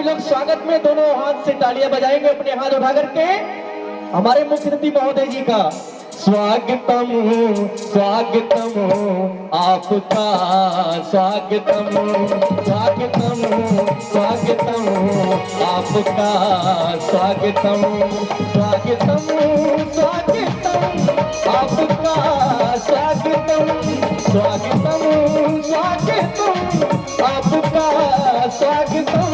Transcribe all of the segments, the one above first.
लोग स्वागत में दोनों हाथ से तालियां बजाएंगे अपने हाथ उठा करके हमारे मुख्यमंत्री महोदय जी का स्वागतम स्वागतम आपका स्वागतम स्वागतम स्वागतम आपका स्वागतम स्वागतम स्वागतम आपका स्वागतम स्वागतम स्वागतम आपका स्वागतम।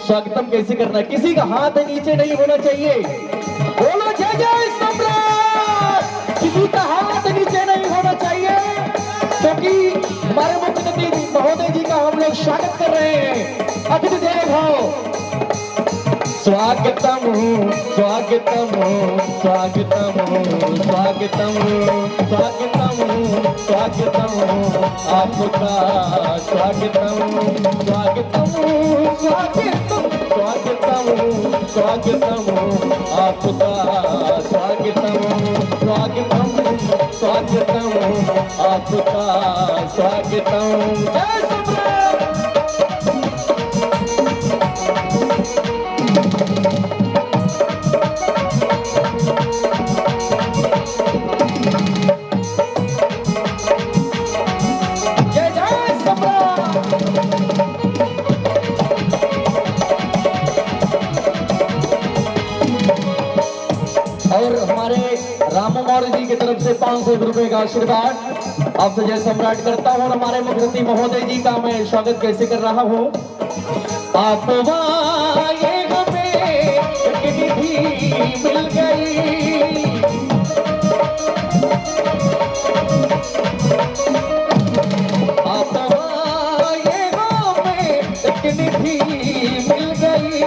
स्वागतम कैसे करना है? किसी का हाथ नीचे नहीं होना चाहिए। बोलो जय जय सम्राट। किसी का हाथ नीचे नहीं होना चाहिए क्योंकि हमारे मुख्यमंत्री महोदय जी का हम लोग स्वागत कर रहे हैं। अतिथि देव भाव स्वागतम स्वागतम स्वागतम स्वागतम स्वागतम स्वागतम आपका स्वागतम स्वागतम स्वागतम स्वागतम स्वागतम आपका स्वागतम स्वागतम स्वागतम आपका स्वागतम। जय सम्राट। और हमारे रामू मौर्य जी की तरफ से 500 रुपए का आशीर्वाद आपसे जय सम्राट करता हूँ। और हमारे मुख्यमंत्री महोदय जी का मैं स्वागत कैसे कर रहा हूँ। आप वाये हमें निधि मिल गई, आप वाये हमें निधि मिल गई,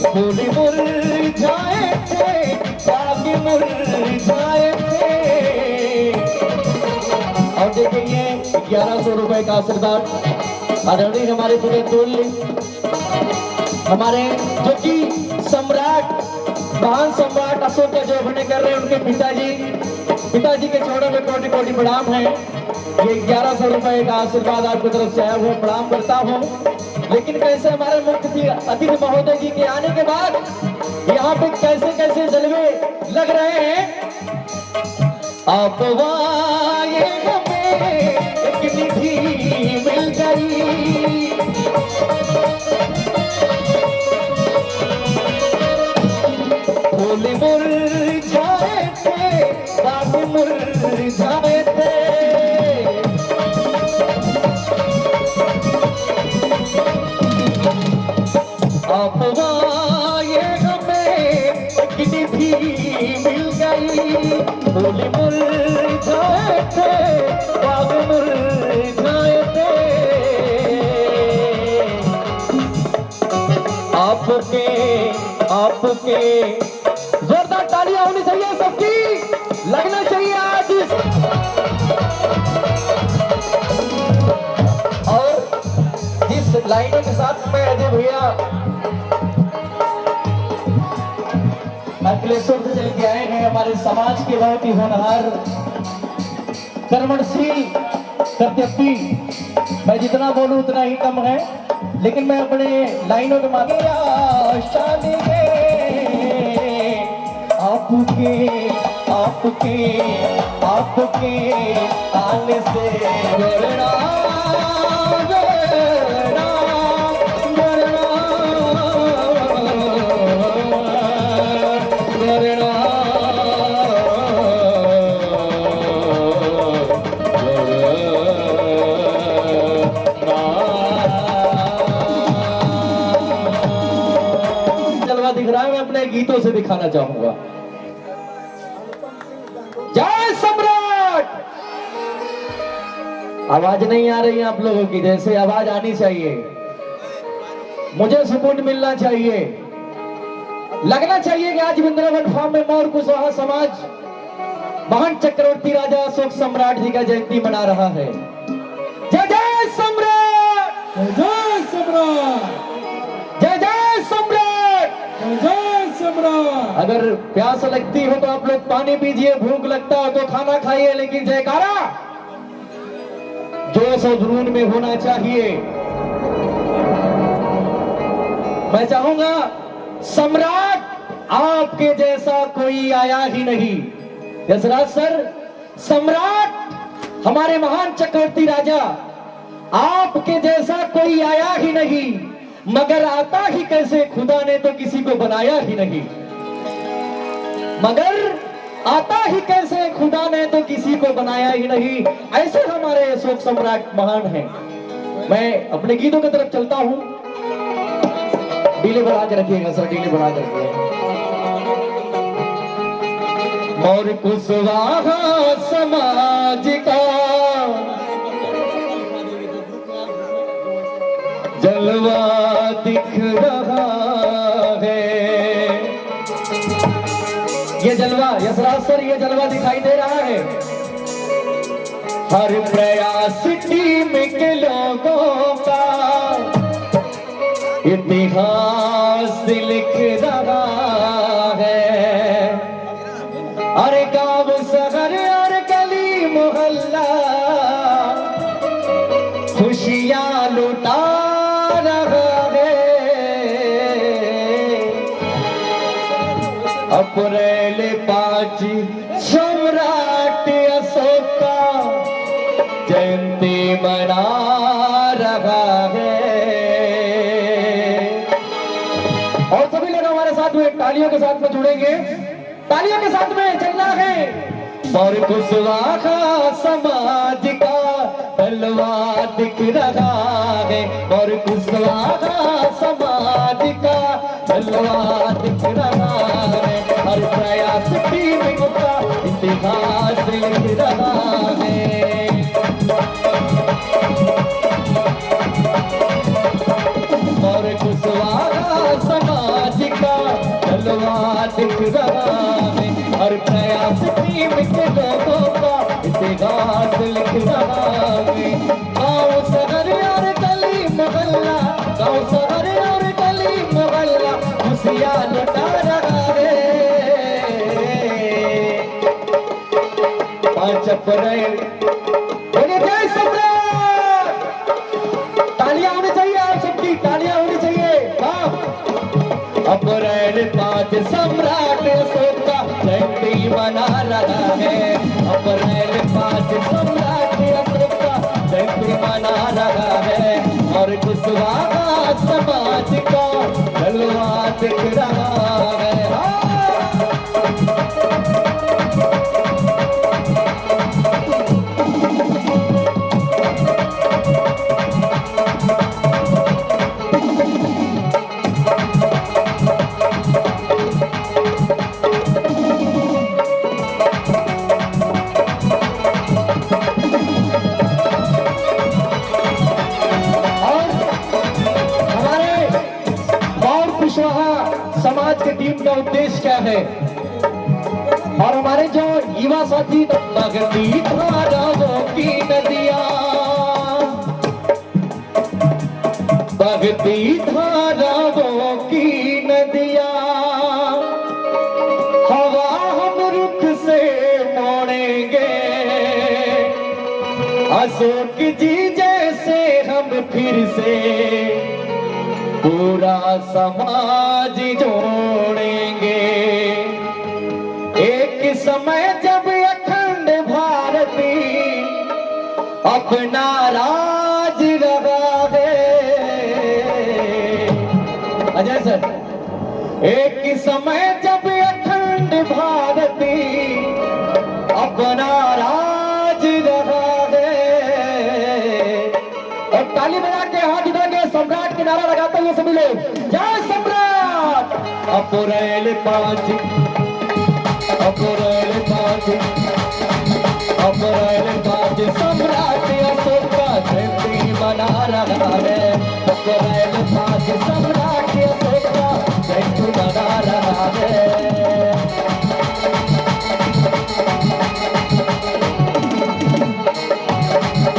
फूल मुरझाए थे मुरझाए थे। और देखिए ये 1100 रुपए का आशीर्वाद आदरणीय हमारे पूरे तुल हमारे जो कि सम्राट महान सम्राट अशोक का जय भने कर रहे हैं उनके पिताजी के चरणों में कोटि कोटि प्रणाम है। ये 1100 रुपए का आशीर्वाद आपकी तरफ से आया हुआ प्रणाम करता हूँ। लेकिन कैसे हमारे मुख्य अतिथि महोदय जी के आने के बाद यहाँ पे कैसे कैसे जलवे लग रहे हैं। आप वाये हमें एक निधि मिल गई, फूल मुरझाए थे बाग मुरझाए थे, आप वाये हमें एक निधि मिल गई, फूल मुरझाए थे बाग मुरझाए थे। आपके आपके जोरदार तालियां होनी चाहिए, सबकी लगना चाहिए आज। और इस लाइनों के साथ मैं अजय भैया अखिलेश्वर से चल के आए हैं, हमारे समाज के बहुत ही होनहार कर्मणशील कर्तव्यी। मैं जितना बोलूं उतना ही कम है, लेकिन मैं अपने लाइनों के माध्यम आपके आपके आपके आने से दिख रहा है, मैं अपने गीतों से दिखाना चाहूंगा। जय सम्राट। आवाज नहीं आ रही है आप लोगों की, जैसे आवाज आनी चाहिए। मुझे सुकून मिलना चाहिए, लगना चाहिए कि आज वृंदावन फार्म में मौर्य कुशवाहा समाज महान चक्रवर्ती राजा अशोक सम्राट जी का जयंती मना रहा है। जय जय सम्राट, जय सम्राट, जय जय सम्राट, जय सम्राट। अगर प्यास लगती हो तो आप लोग पानी पीजिए, भूख लगता हो तो खाना खाइए, लेकिन जयकारा जोश और जुनून में होना चाहिए। मैं चाहूंगा सम्राट आपके जैसा कोई आया ही नहीं। यशराज सर, सम्राट हमारे महान चक्रवर्ती राजा, आपके जैसा कोई आया ही नहीं, मगर आता ही कैसे, खुदा ने तो किसी को बनाया ही नहीं। मगर आता ही कैसे, खुदा ने तो किसी को बनाया ही नहीं। ऐसे हमारे अशोक सम्राट महान हैं। मैं अपने गीतों की तरफ चलता हूं। डीले बढ़ा के रखिएगा सर, डीले बढ़ा के रखिएगा। और कुशवाहा समाज का जलवा दिख रहा है। ये जलवा यशराज सर, ये जलवा दिखाई दे रहा है। हर प्रयास टीम के लोगों का इतिहास लिख रहा है। अरे गांव शहर और गली मोहल्ला खुशियां लुटा रहा है। अप्रैल 5 सम्राट अशोक का जयंती मना रहा है। और सभी लोग हमारे साथ में तालियों के साथ में जुड़ेंगे, तालियों के साथ में चलना है। और कुशवाहा समाज का जलवा दिख रहा है। और कुशवाहा समाज का जलवा दिख रहा है। हर प्रयास टीम का इतिहास लिख रहा है। और कुशवाहा समाज का जलवा दिख रहा है। हर प्रयास टीम के लोगों का इतिहास लिख रहा है। गाँव शहर और गली मोहल्ला, गाँव शहर और गली मोहल्ला खुशियां लुटा रहा है। 5 अप्रैल बोलिए जय सम्राट। तालियां होनी चाहिए, आप सबकी तालियां होनी चाहिए। अप्रैल 5 सम्राट अशोक का जयंती मना रहा है। अप्रैल 5 सम्राट अशोक का जयंती मना रहा है। और कुशवाहा समाज का जलवा दिख रहा है। समाज के टीम का उद्देश्य क्या है, और हमारे जो युवा साथी बगती धाराओं की नदियां, बगती धाराओं की नदियां, हवा हम रुख से मोड़ेंगे। अशोक जी जैसे हम फिर से पूरा समाज जोड़ेंगे। एक समय जब अखंड भारती अपना राज रहा है। अजय सर, एक समय जब अखंड भारती अपना राज रहा है। और ताली बजा के हाथ उठा के सम्राट के नारा लगाते हुए सभी लोग जय सम्राट। अप्रैल 5 अप्रैल 5 अप्रैल 5 सम्राट अशोक का जयंती मना रहा है। अप्रैल 5 सम्राट अशोक का जयंती मना रहा है।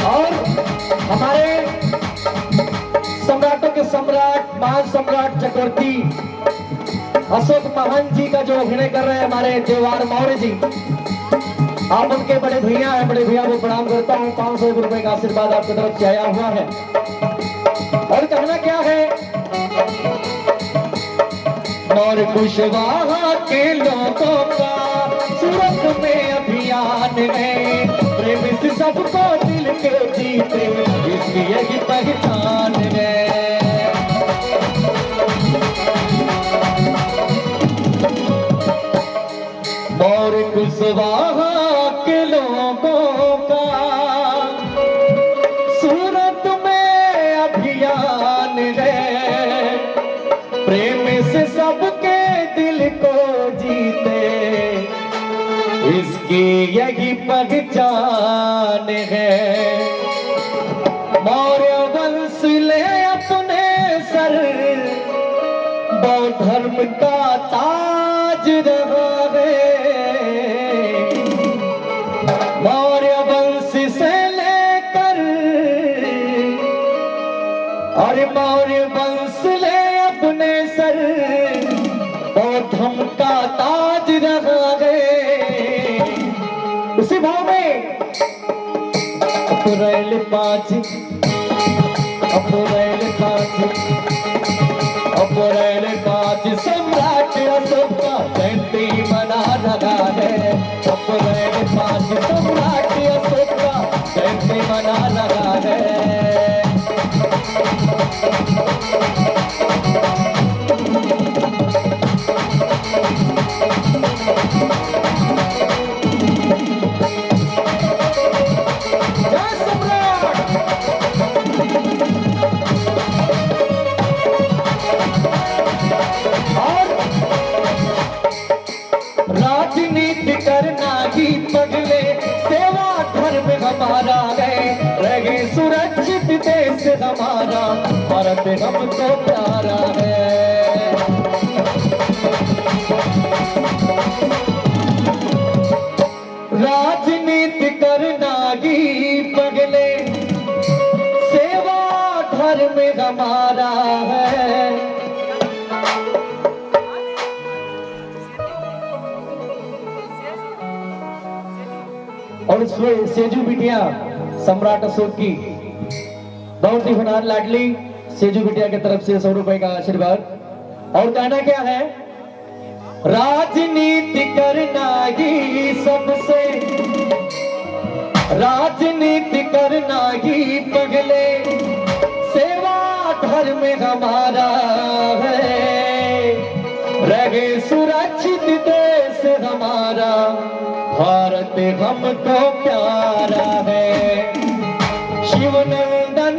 और हमारे सम्राटों के सम्राट महान सम्राट चक्रवर्ती अशोक महान जी का जो अभिनय कर रहे हैं हमारे देवार मौर्य जी, आप उनके बड़े भैया हैं, बड़े भैया को प्रणाम करता हूँ। 500 रुपए का आशीर्वाद आपकी तरफ से आया हुआ है। और कहना क्या है, और कुशवाहा के लोगों का सूरत में अभियान है, प्रेम से सबको दिल के जीते इसकी यही पहचान है। और कुशवाहा के लोगों का सूरत में अभियान है, प्रेम से सबके दिल को जीते इसकी यही पहचान है। मौर्य वंश ले अपने सर बौद्ध धर्म का ताज रहा है, मौर्य वंश से लेकर और मौर्य वंश ले अपने सर बौद्ध धर्म का ताज रहा है। उसी भाव में अप्रैल 5 सम्राट अशोक का जयंती मना रहा है। अप्रैल 5 सम्राट अशोक का जयंती मना रहा है। राजनीति करना ही पगले सेवा धर्म हमारा है, रहे सुरक्षित देश हमारा भारत हमको प्यारा है। राजनीति करना ही पगले सेवा धर्म हमारा है। और इसमें सेजू बिटिया सम्राट अशोक की बहुत ही होनहार लाडली सेजू बिटिया की तरफ से 100 रुपए का आशीर्वाद। और कहना क्या है, राजनीति करना ही सबसे, राजनीति करना ही पगले सेवा धर्म हमारा है, रहे सुरक्षित देश हमारा भारत हमको प्यारा है। शिवनंदन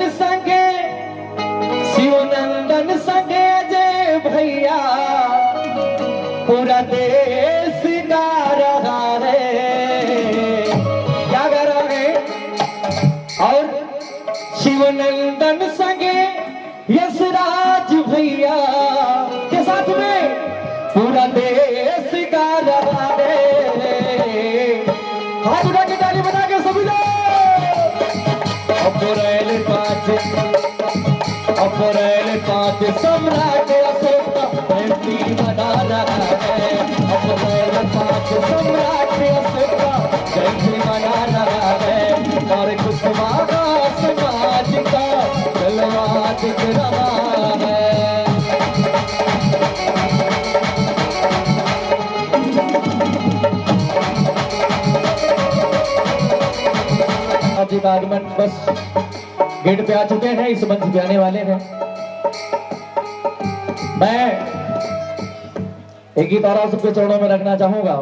संगे अजय भैया पूरा देश गा रहा है। क्या गा रहा है? और शिवनंदन संगे यशराज भैया के साथ में पूरा देश गा रहा है। हाथ उठा के ताली बजा के सभी लोग। अप्रैल 5 सम्राट अशोक का जयंती मना रहा है। अप्रैल 5 सम्राट अशोक का जयंती मना रहा है। और कुशवाहा समाज का जलवा दिख रहा है। जी का आगमन बस गेट पे आ चुके हैं, इस मंच पे आने वाले हैं। मैं एक गीत और सबके चरणों में रखना चाहूंगा।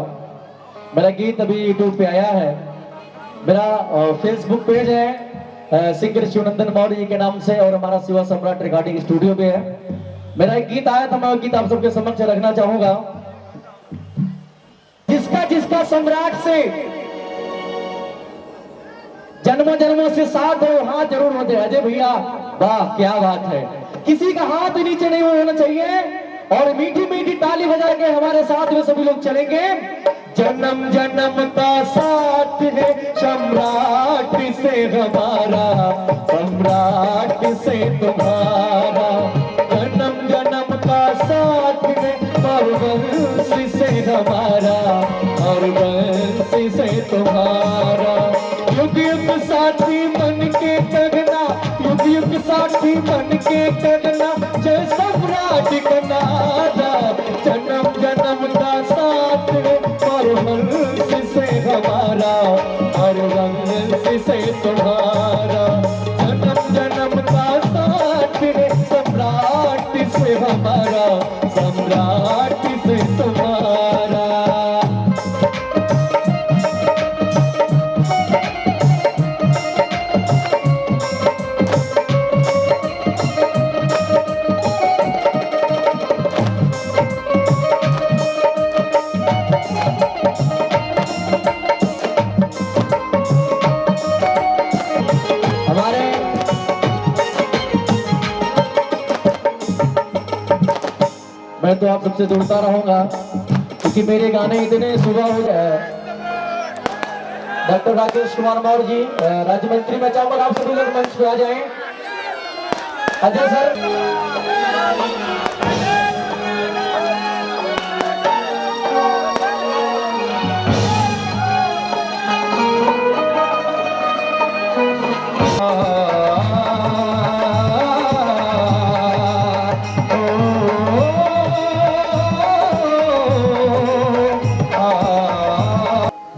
मेरा गीत अभी यूट्यूब पे आया है, मेरा फेसबुक पेज है सिंगर शिवनंदन मौर्य जी के नाम से, और हमारा शिवा सम्राट रिकॉर्डिंग स्टूडियो पे है। मेरा एक गीत आया था, मैं वो गीत आप सबके समक्ष रखना चाहूंगा। जिसका जिसका सम्राट से जन्मों जन्मों से साथ हो, हाथ जरूर होते। अजय भैया वाह क्या बात है। किसी का हाथ नीचे नहीं होना चाहिए। और मीठी मीठी ताली बजा के हमारे साथ में सभी लोग चलेंगे। जन्म जन्म का साथ है सम्राट से हमारा, सम्राट से तुम्हारा। जन्म जन्म का साथ है और वंश से हमारा, और वंश से तुम्हारा। युग युग साथी बन के चढ़ना, युग युग साथी बन के चढ़ना। जय सम्राट सम्राट का नारा, जन्म जन्म का साथ और वंश से हमारा, और वंश से तुम्हारा। जन्म जन्म का साथ सम्राट से हमारा, सम्राट से तुम्हारा। हमारे मैं तो आप सबसे जुड़ता रहूंगा, क्योंकि मेरे गाने इतने सुबह हो जाए। डॉक्टर राकेश कुमार मौर्य जी, राज्य मंत्री, मैं चाहूंगा आप सभी लोग मंच पे आ जाएं। अजय सर,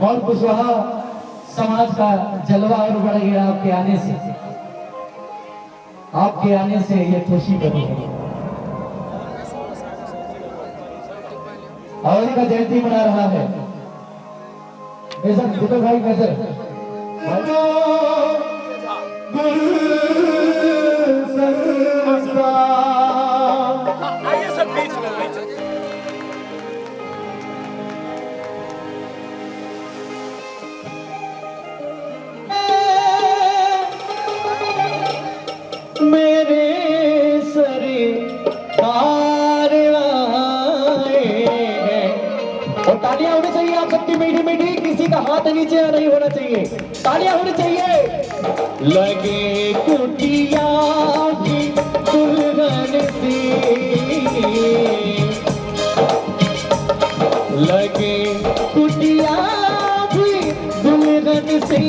और कुशवाहा समाज का जलवा और बढ़ गया आपके आने से। आपके आने से ये खुशी बनी है। और का जयंती मना रहा है बेशक दीपक भाई नजर आइए सब बीच में मेरे सरकार आए हैं। और तालियां होनी चाहिए आप सबकी मीठी मीठी, किसी का हाथ नीचे नहीं होना चाहिए, तालियां होनी चाहिए। लगे कुटिया की दुल्हन सी, लगे कुटिया भी दुल्हन सी,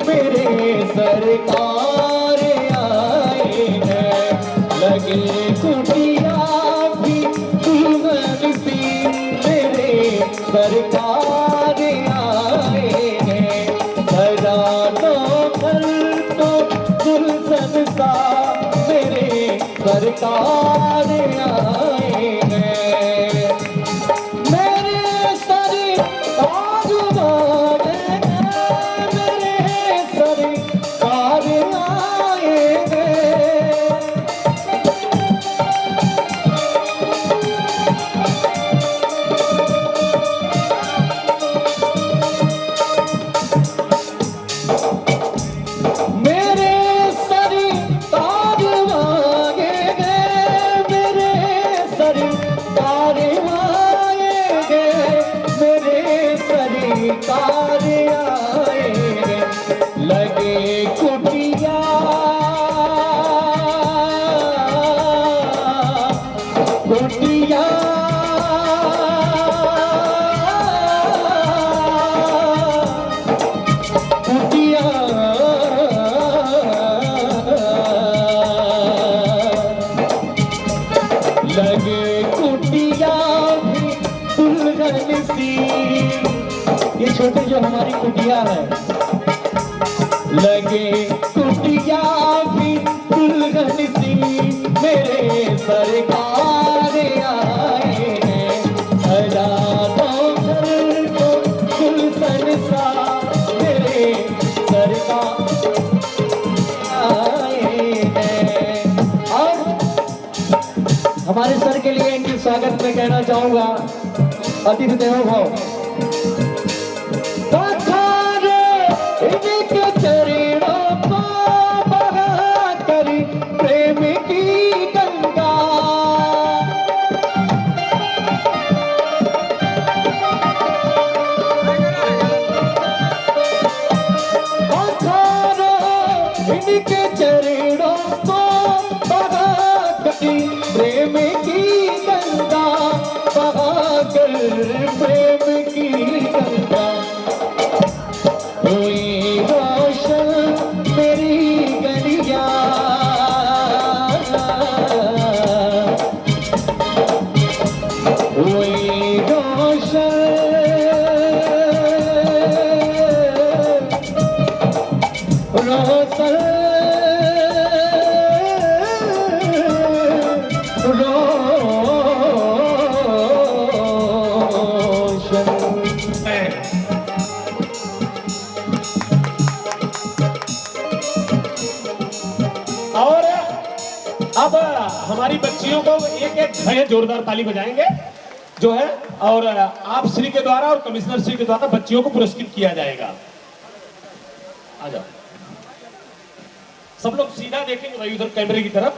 मेरे सरकार आए हैं। लगे कुटिया भी दुल्हन सी, मेरे सरकार आए हैं। घरानों घर तो गुलशन सा, मेरे सरकार आए हैं। मेरे सरकार आए हैं, मेरे सरकार आए हैं। मेरे सरकार आएंगे, मेरे सरकार आएंगे, मेरे सरकार आएंगे। लगे कुटिया कुटिया कुटिया लगे कुटिया भी दुल्हन सी। ये छोटी जो हमारी कुटिया है, लगे कुटिया भी दुल्हन सी, मेरे सरकार आए हैं। हजारों घर को गुलशन सा, मेरे सरकार आए हैं। और हमारे सर के लिए इनके स्वागत में कहना चाहूंगा, अतिथि देवो भव। इनके चरणों को बहा करी प्रेम की गंगा, इनके चरणों को बहा करी प्रेम की गंगा, बहा कर प्रेम बच्चियों को एक एक जोरदार ताली बजाएंगे जो है, और आप श्री के द्वारा और कमिश्नर श्री के द्वारा बच्चियों को पुरस्कृत किया जाएगा। आ जाओ सब लोग, सीधा देखेंगे भाई उधर कैमरे की तरफ।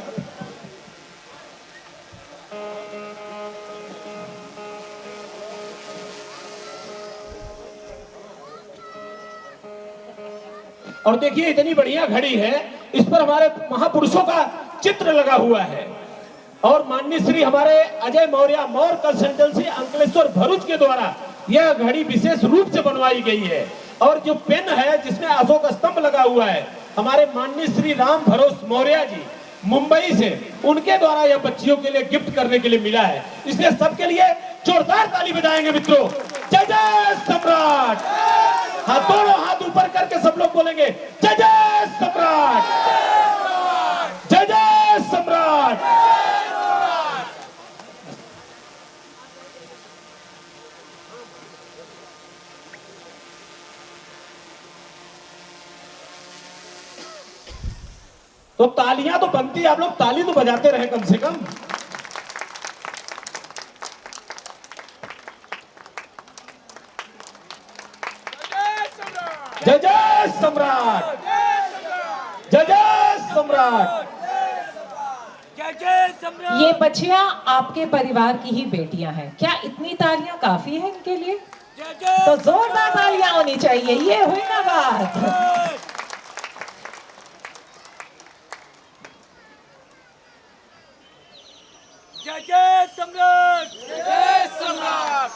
और देखिए इतनी बढ़िया घड़ी है, इस पर हमारे महापुरुषों का चित्र लगा हुआ है। और माननीय श्री हमारे अजय मौर्य मौर्य कंसल्टेंसी अंकलेश्वर भरूच के द्वारा यह घड़ी विशेष रूप से बनवाई गई है। और जो पेन है जिसमें अशोक स्तंभ लगा हुआ है, हमारे माननीय श्री राम भरोस मौर्य जी मुंबई से, उनके द्वारा यह बच्चियों के लिए गिफ्ट करने के लिए मिला है। इसलिए सबके लिए जोरदार ताली बजाएंगे मित्रों। जय जय सम्राट। हाँ, दोनों हाथ ऊपर करके सब लोग बोलेंगे जय जय सम्राट, जय जय सम्राट। तो तालियां तो बनती है, आप लोग ताली तो बजाते रहे कम से कम। जय जय सम्राट, जय जय सम्राट, जय जय सम्राट। ये बच्चियां आपके परिवार की ही बेटियां हैं, क्या इतनी तालियां काफी है इनके लिए? तो जोरदार तालियां होनी चाहिए, ये हुई ना बात। जय जय सम्राट, जय जय सम्राट,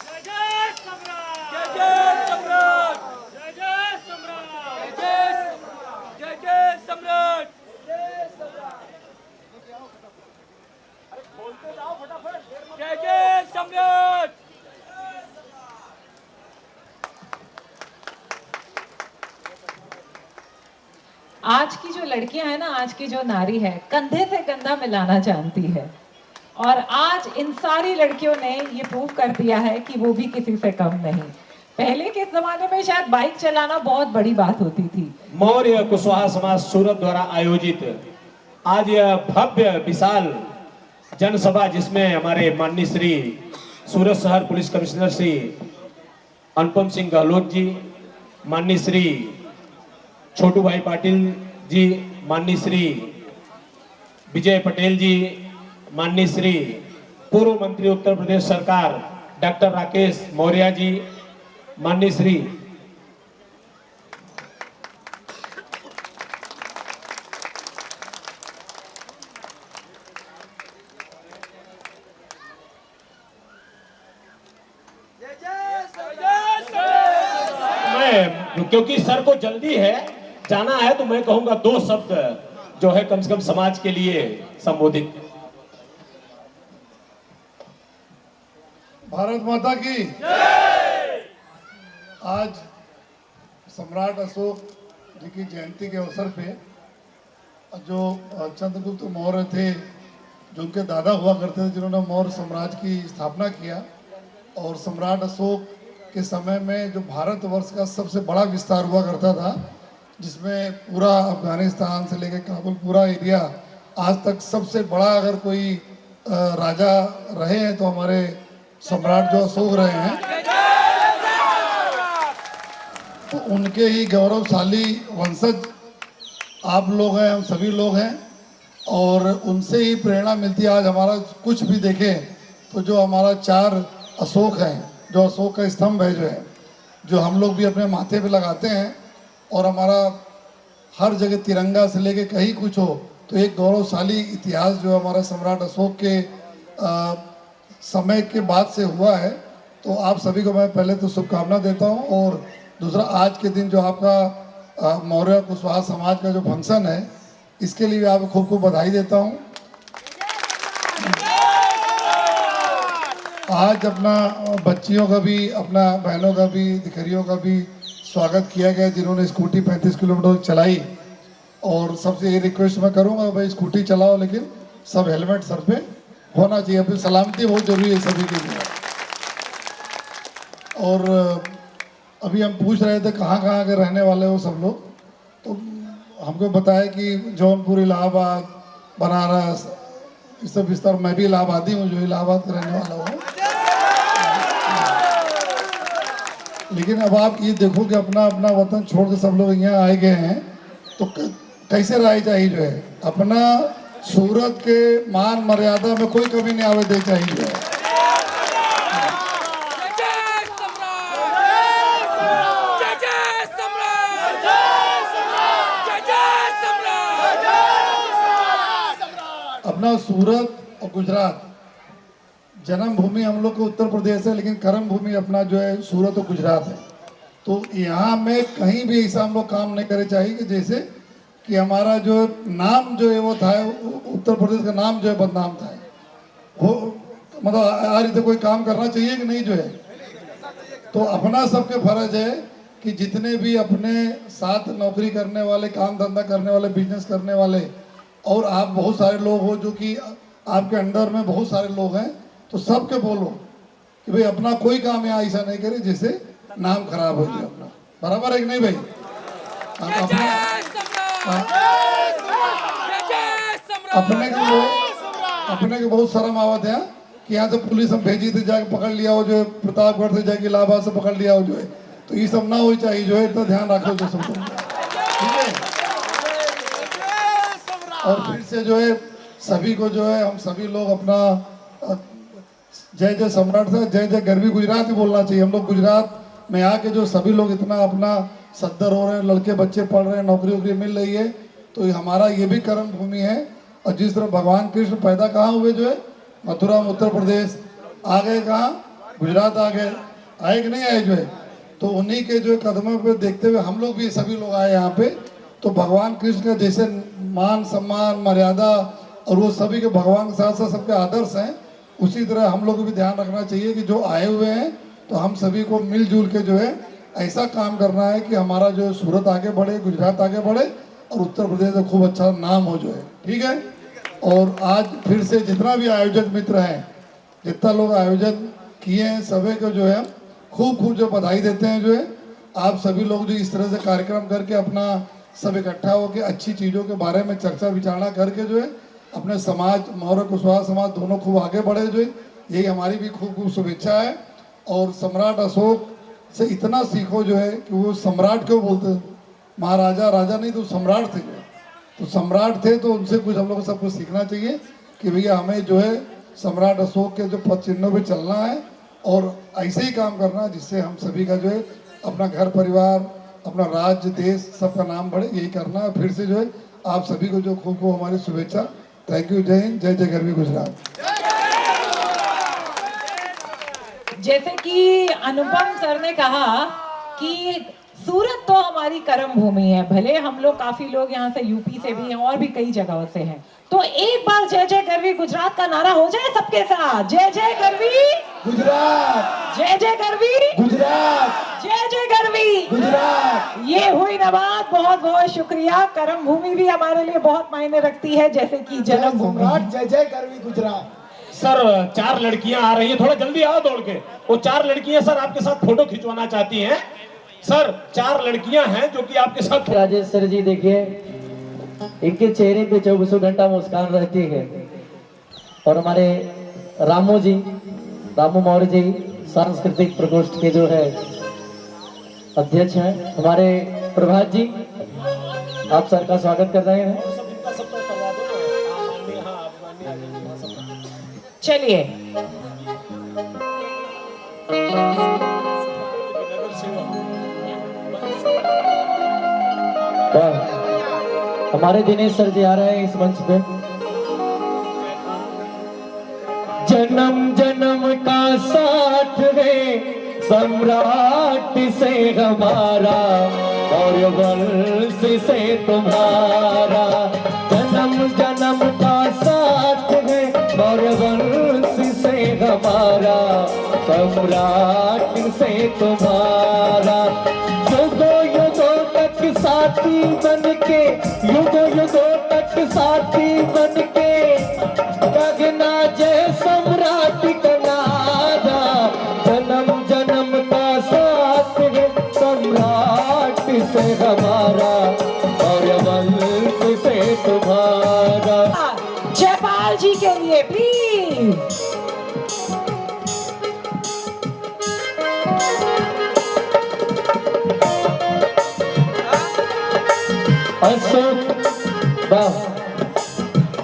जय जय सम्राट, जय जय सम्राट, जय जय सम्राट, जय जय सम्राट, जय जय सम्राट। आज की जो लड़कियां हैं ना, आज की जो नारी है, कंधे से कंधा मिलाना जानती है। और आज इन सारी लड़कियों ने ये प्रूव कर दिया है कि वो भी किसी से कम नहीं। पहले के जमाने में शायद बाइक चलाना बहुत बड़ी बात होती थी। मौर्य कुशवाहा समाज सूरत द्वारा आयोजित आज यह भव्य विशाल जनसभा, जिसमें हमारे माननीय श्री सूरत शहर पुलिस कमिश्नर श्री अनुपम सिंह गहलोत जी, माननीय श्री छोटू भाई पाटिल जी, माननीय श्री विजय पटेल जी, माननीय श्री पूर्व मंत्री उत्तर प्रदेश सरकार डॉक्टर राकेश मौर्य जी, माननीय श्री मैं, क्योंकि सर को जल्दी है जाना है, तो मैं कहूंगा दो शब्द जो है कम से कम समाज के लिए संबोधित। भारत माता की आज सम्राट अशोक जी की जयंती के अवसर पे जो चंद्रगुप्त मौर्य थे, जो उनके दादा हुआ करते थे, जिन्होंने मौर्य साम्राज्य की स्थापना किया, और सम्राट अशोक के समय में जो भारतवर्ष का सबसे बड़ा विस्तार हुआ करता था, जिसमें पूरा अफगानिस्तान से लेकर काबुल पूरा एरिया, आज तक सबसे बड़ा अगर कोई राजा रहे हैं तो हमारे सम्राट जो अशोक रहे हैं। तो उनके ही गौरवशाली वंशज आप लोग हैं, हम सभी लोग हैं, और उनसे ही प्रेरणा मिलती है। आज हमारा कुछ भी देखें तो जो हमारा 4 अशोक हैं, जो अशोक का स्तंभ है, जो हम लोग भी अपने माथे पे लगाते हैं, और हमारा हर जगह तिरंगा से लेके कहीं कुछ हो तो एक गौरवशाली इतिहास जो हमारा सम्राट अशोक के समय के बाद से हुआ है। तो आप सभी को मैं पहले तो शुभकामना देता हूं, और दूसरा आज के दिन जो आपका मौर्य कुशवाहा समाज का जो फंक्शन है, इसके लिए आपको खूब खूब बधाई देता हूं। आज अपना बच्चियों का भी, अपना बहनों का भी, दिकरियों का भी स्वागत किया गया, जिन्होंने स्कूटी 35 किलोमीटर चलाई। और सबसे ये रिक्वेस्ट मैं करूंगा, भाई स्कूटी चलाओ लेकिन सब हेलमेट सर पे होना चाहिए, अपनी सलामती बहुत जरूरी है सभी के लिए। और अभी हम पूछ रहे थे कहाँ कहाँ के रहने वाले हो सब लोग, तो हमको बताया कि जौनपुर, इलाहाबाद, बनारस, इससे विस्तार मैं भी इलाहाबादी हूँ, जो इलाहाबाद का रहने वाला हूँ। लेकिन अब आप ये देखो कि अपना अपना वतन छोड़ के सब लोग यहाँ आए गए हैं, तो कैसे राय चाहिए जो है अपना सूरत के मान मर्यादा में कोई कमी नहीं आवे दे चाहिए जो है। अपना सूरत और गुजरात जन्मभूमि हम लोग को उत्तर प्रदेश है, लेकिन कर्म भूमि अपना जो है सूरत और गुजरात है। तो यहाँ में कहीं भी ऐसा हम लोग काम नहीं करे चाहिए कि जैसे कि हमारा जो नाम जो है वो था, उत्तर प्रदेश का नाम जो है बदनाम था। वो मतलब आ रही कोई काम करना चाहिए कि नहीं जो है। तो अपना सबके फर्ज है कि जितने भी अपने साथ नौकरी करने वाले, काम धंधा करने वाले, बिजनेस करने वाले, और आप बहुत सारे लोग हो जो कि आपके अंडर में बहुत सारे लोग हैं, तो सबके बोलो कि भाई अपना कोई काम यहाँ ऐसा नहीं करे जिससे नाम खराब हो जाए अपना। बराबर है कि नहीं भाई? अपने को बहुत शर्म आवत है कि यहाँ से पुलिस हम भेजी थी, जाके पकड़ लिया हो जो है, प्रतापगढ़ से जाके इलाहाबाद से पकड़ लिया हो जो है। तो ये सब ना हो चाहिए जो है, इतना ध्यान रखो जो सब, ठीक है। और फिर से जो है सभी को जो है हम सभी लोग अपना जय जय सम्राट था, जय जय गरवी गुजरात ही बोलना चाहिए। हम लोग गुजरात में आके जो सभी लोग इतना अपना सद्दर हो रहे हैं, लड़के बच्चे पढ़ रहे हैं, नौकरी वोकरी मिल रही है, तो हमारा ये भी कर्म भूमि है। और जिस तरह भगवान कृष्ण पैदा कहाँ हुए जो है, मथुरा में, उत्तर प्रदेश, आ गए कहाँ, गुजरात आ गए, आए कि नहीं आए जो है। तो उन्हीं के जो कदमों पे देखते हुए हम लोग भी सभी लोग आए यहाँ पे। तो भगवान कृष्ण का जैसे मान सम्मान मर्यादा और वो सभी के भगवान के साथ साथ सबके आदर्श हैं, उसी तरह हम लोग को भी ध्यान रखना चाहिए कि जो आए हुए हैं तो हम सभी को मिलजुल के जो है ऐसा काम करना है कि हमारा जो सूरत आगे बढ़े, गुजरात आगे बढ़े और उत्तर प्रदेश में खूब अच्छा नाम हो जो है, ठीक है। और आज फिर से जितना भी आयोजक मित्र हैं, जितना लोग आयोजन किए हैं, सभी को जो है खूब खूब जो बधाई देते हैं जो है। आप सभी लोग जो इस तरह से कार्यक्रम करके अपना सब इकट्ठा होकर अच्छी चीज़ों के बारे में चर्चा विचारणा करके जो है अपने समाज, मौर्य कुशवाहा समाज दोनों खूब आगे बढ़े जो है, यही हमारी भी खूब खूब शुभेच्छा है। और सम्राट अशोक से इतना सीखो जो है कि वो सम्राट क्यों बोलते, महाराजा राजा नहीं तो सम्राट थे, तो सम्राट थे, तो उनसे कुछ हम लोग को सब कुछ सीखना चाहिए कि भैया हमें जो है सम्राट अशोक के जो पद चिन्हों पर चलना है और ऐसे ही काम करना है जिससे हम सभी का जो है अपना घर परिवार, अपना राज्य, देश सबका नाम बढ़े, यही करना है। फिर से जो है आप सभी को जो खूब खूब हमारी शुभेच्छा। Thank you. जय हिंद, जय जय गरवी गुजरात। जैसे कि अनुपम सर ने कहा कि सूरत तो हमारी कर्म भूमि है, भले हम लोग काफी लोग यहाँ से यूपी से भी हैं और भी कई जगहों से हैं, तो एक बार जय जय गरवी गुजरात का नारा हो जाए सबके साथ। जय जय गरवी गुजरात, जय जय गरवी गुजरात, जय जय गरवी गुजरात। ये हुई ना बात, बहुत बहुत शुक्रिया। कर्म भूमि भी हमारे लिए बहुत मायने रखती है, जैसे कि जन्म भूमि। सम्राट जय जय गरवी गुजरात। सर 4 लड़कियां आ रही हैं, थोड़ा जल्दी आओ दौड़ के। वो 4 लड़कियां सर आपके साथ फोटो खिंचवाना चाहती हैं। सर 4 लड़कियां हैं जो कि आपके साथ। राजेश सर जी देखिए, इनके चेहरे पे 24 घंटा मुस्कान रहती है। और हमारे रामू मौर्य जी सांस्कृतिक प्रकोष्ठ के जो है अध्यक्ष हैं, हमारे प्रभात जी, आप सर का स्वागत कर रहे हैं। चलिए हमारे दिनेश सर जी आ रहे हैं इस मंच पे। जन्म जन्म का साथ है सम्राट से हमारा और वंश से तुम्हारा। जन्म जन्म का साथ है और वंश से हमारा, सम्राट से तुम्हारा। युगों युगों तक साथी बनके, युगों युगों तक साथी बनके गगना जय सम्राट का नारा। जन्म जन्म का साथ है सम्राट से हमारा और वंश से तुम्हारा। जयपाल जी के लिए अशोक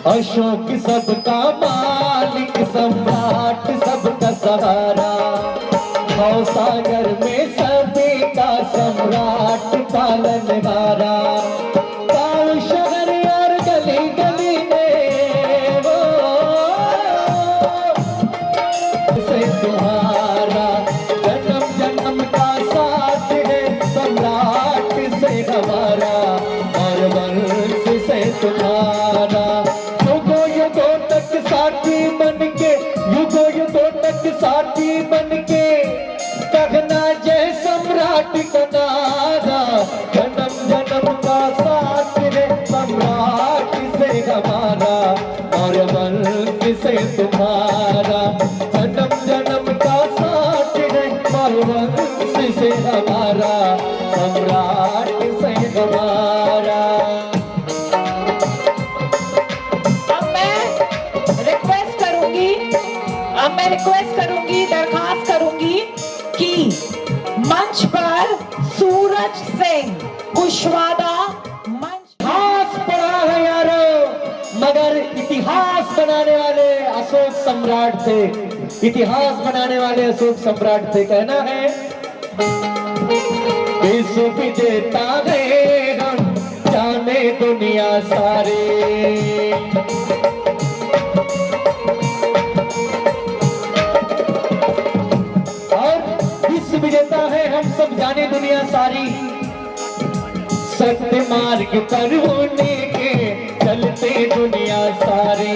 अशोक सबका मालिक, सम्राट सबका सहारा, सागर में सभी का सम्राट पालनहारा। गाँव शहर और गली गली में वो से तुम्हारा जन्म जन्म का साथ है, सम्राट से हमारा और वंश से तुम्हारा। युगों युगों तक साथी बन के, युगों युगों तक साथी बन के कहना जय सम्राट का नारा। जन्म जन्म का साथ है, सम्राट से हमारा और वंश से तुम्हारा। जन्म जन्म का साथ है और वंश से हमारा, सम्राट से हमारा। अब मैं रिक्वेस्ट करूंगी, दरखास्त करूंगी कि मंच पर सूरज सिंह कुशवाहा मंच। इतिहास पढ़ा है यारो, मगर इतिहास बनाने वाले अशोक सम्राट थे, इतिहास बनाने वाले अशोक सम्राट थे। कहना है विश्व विजेता है हम, जाने दुनिया सारे। विजेता है हम सब जाने दुनिया सारी, सत्य मार्ग पर होने के चलते दुनिया सारी।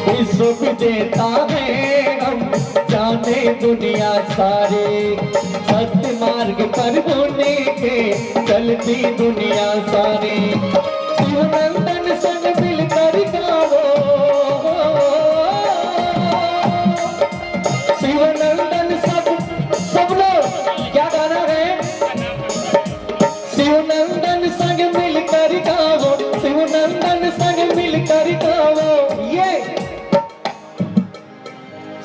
विश्व विजेता है हम, जाने दुनिया सारी, सत्य मार्ग पर होने के चलती दुनिया सारी। शिवनंदन संग मिलकर गाओ, शिवनंदन सब लोग क्या गाना है? शिवनंदन संग मिलकर गाओ, शिवनंदन संग मिलकर गाओ। ये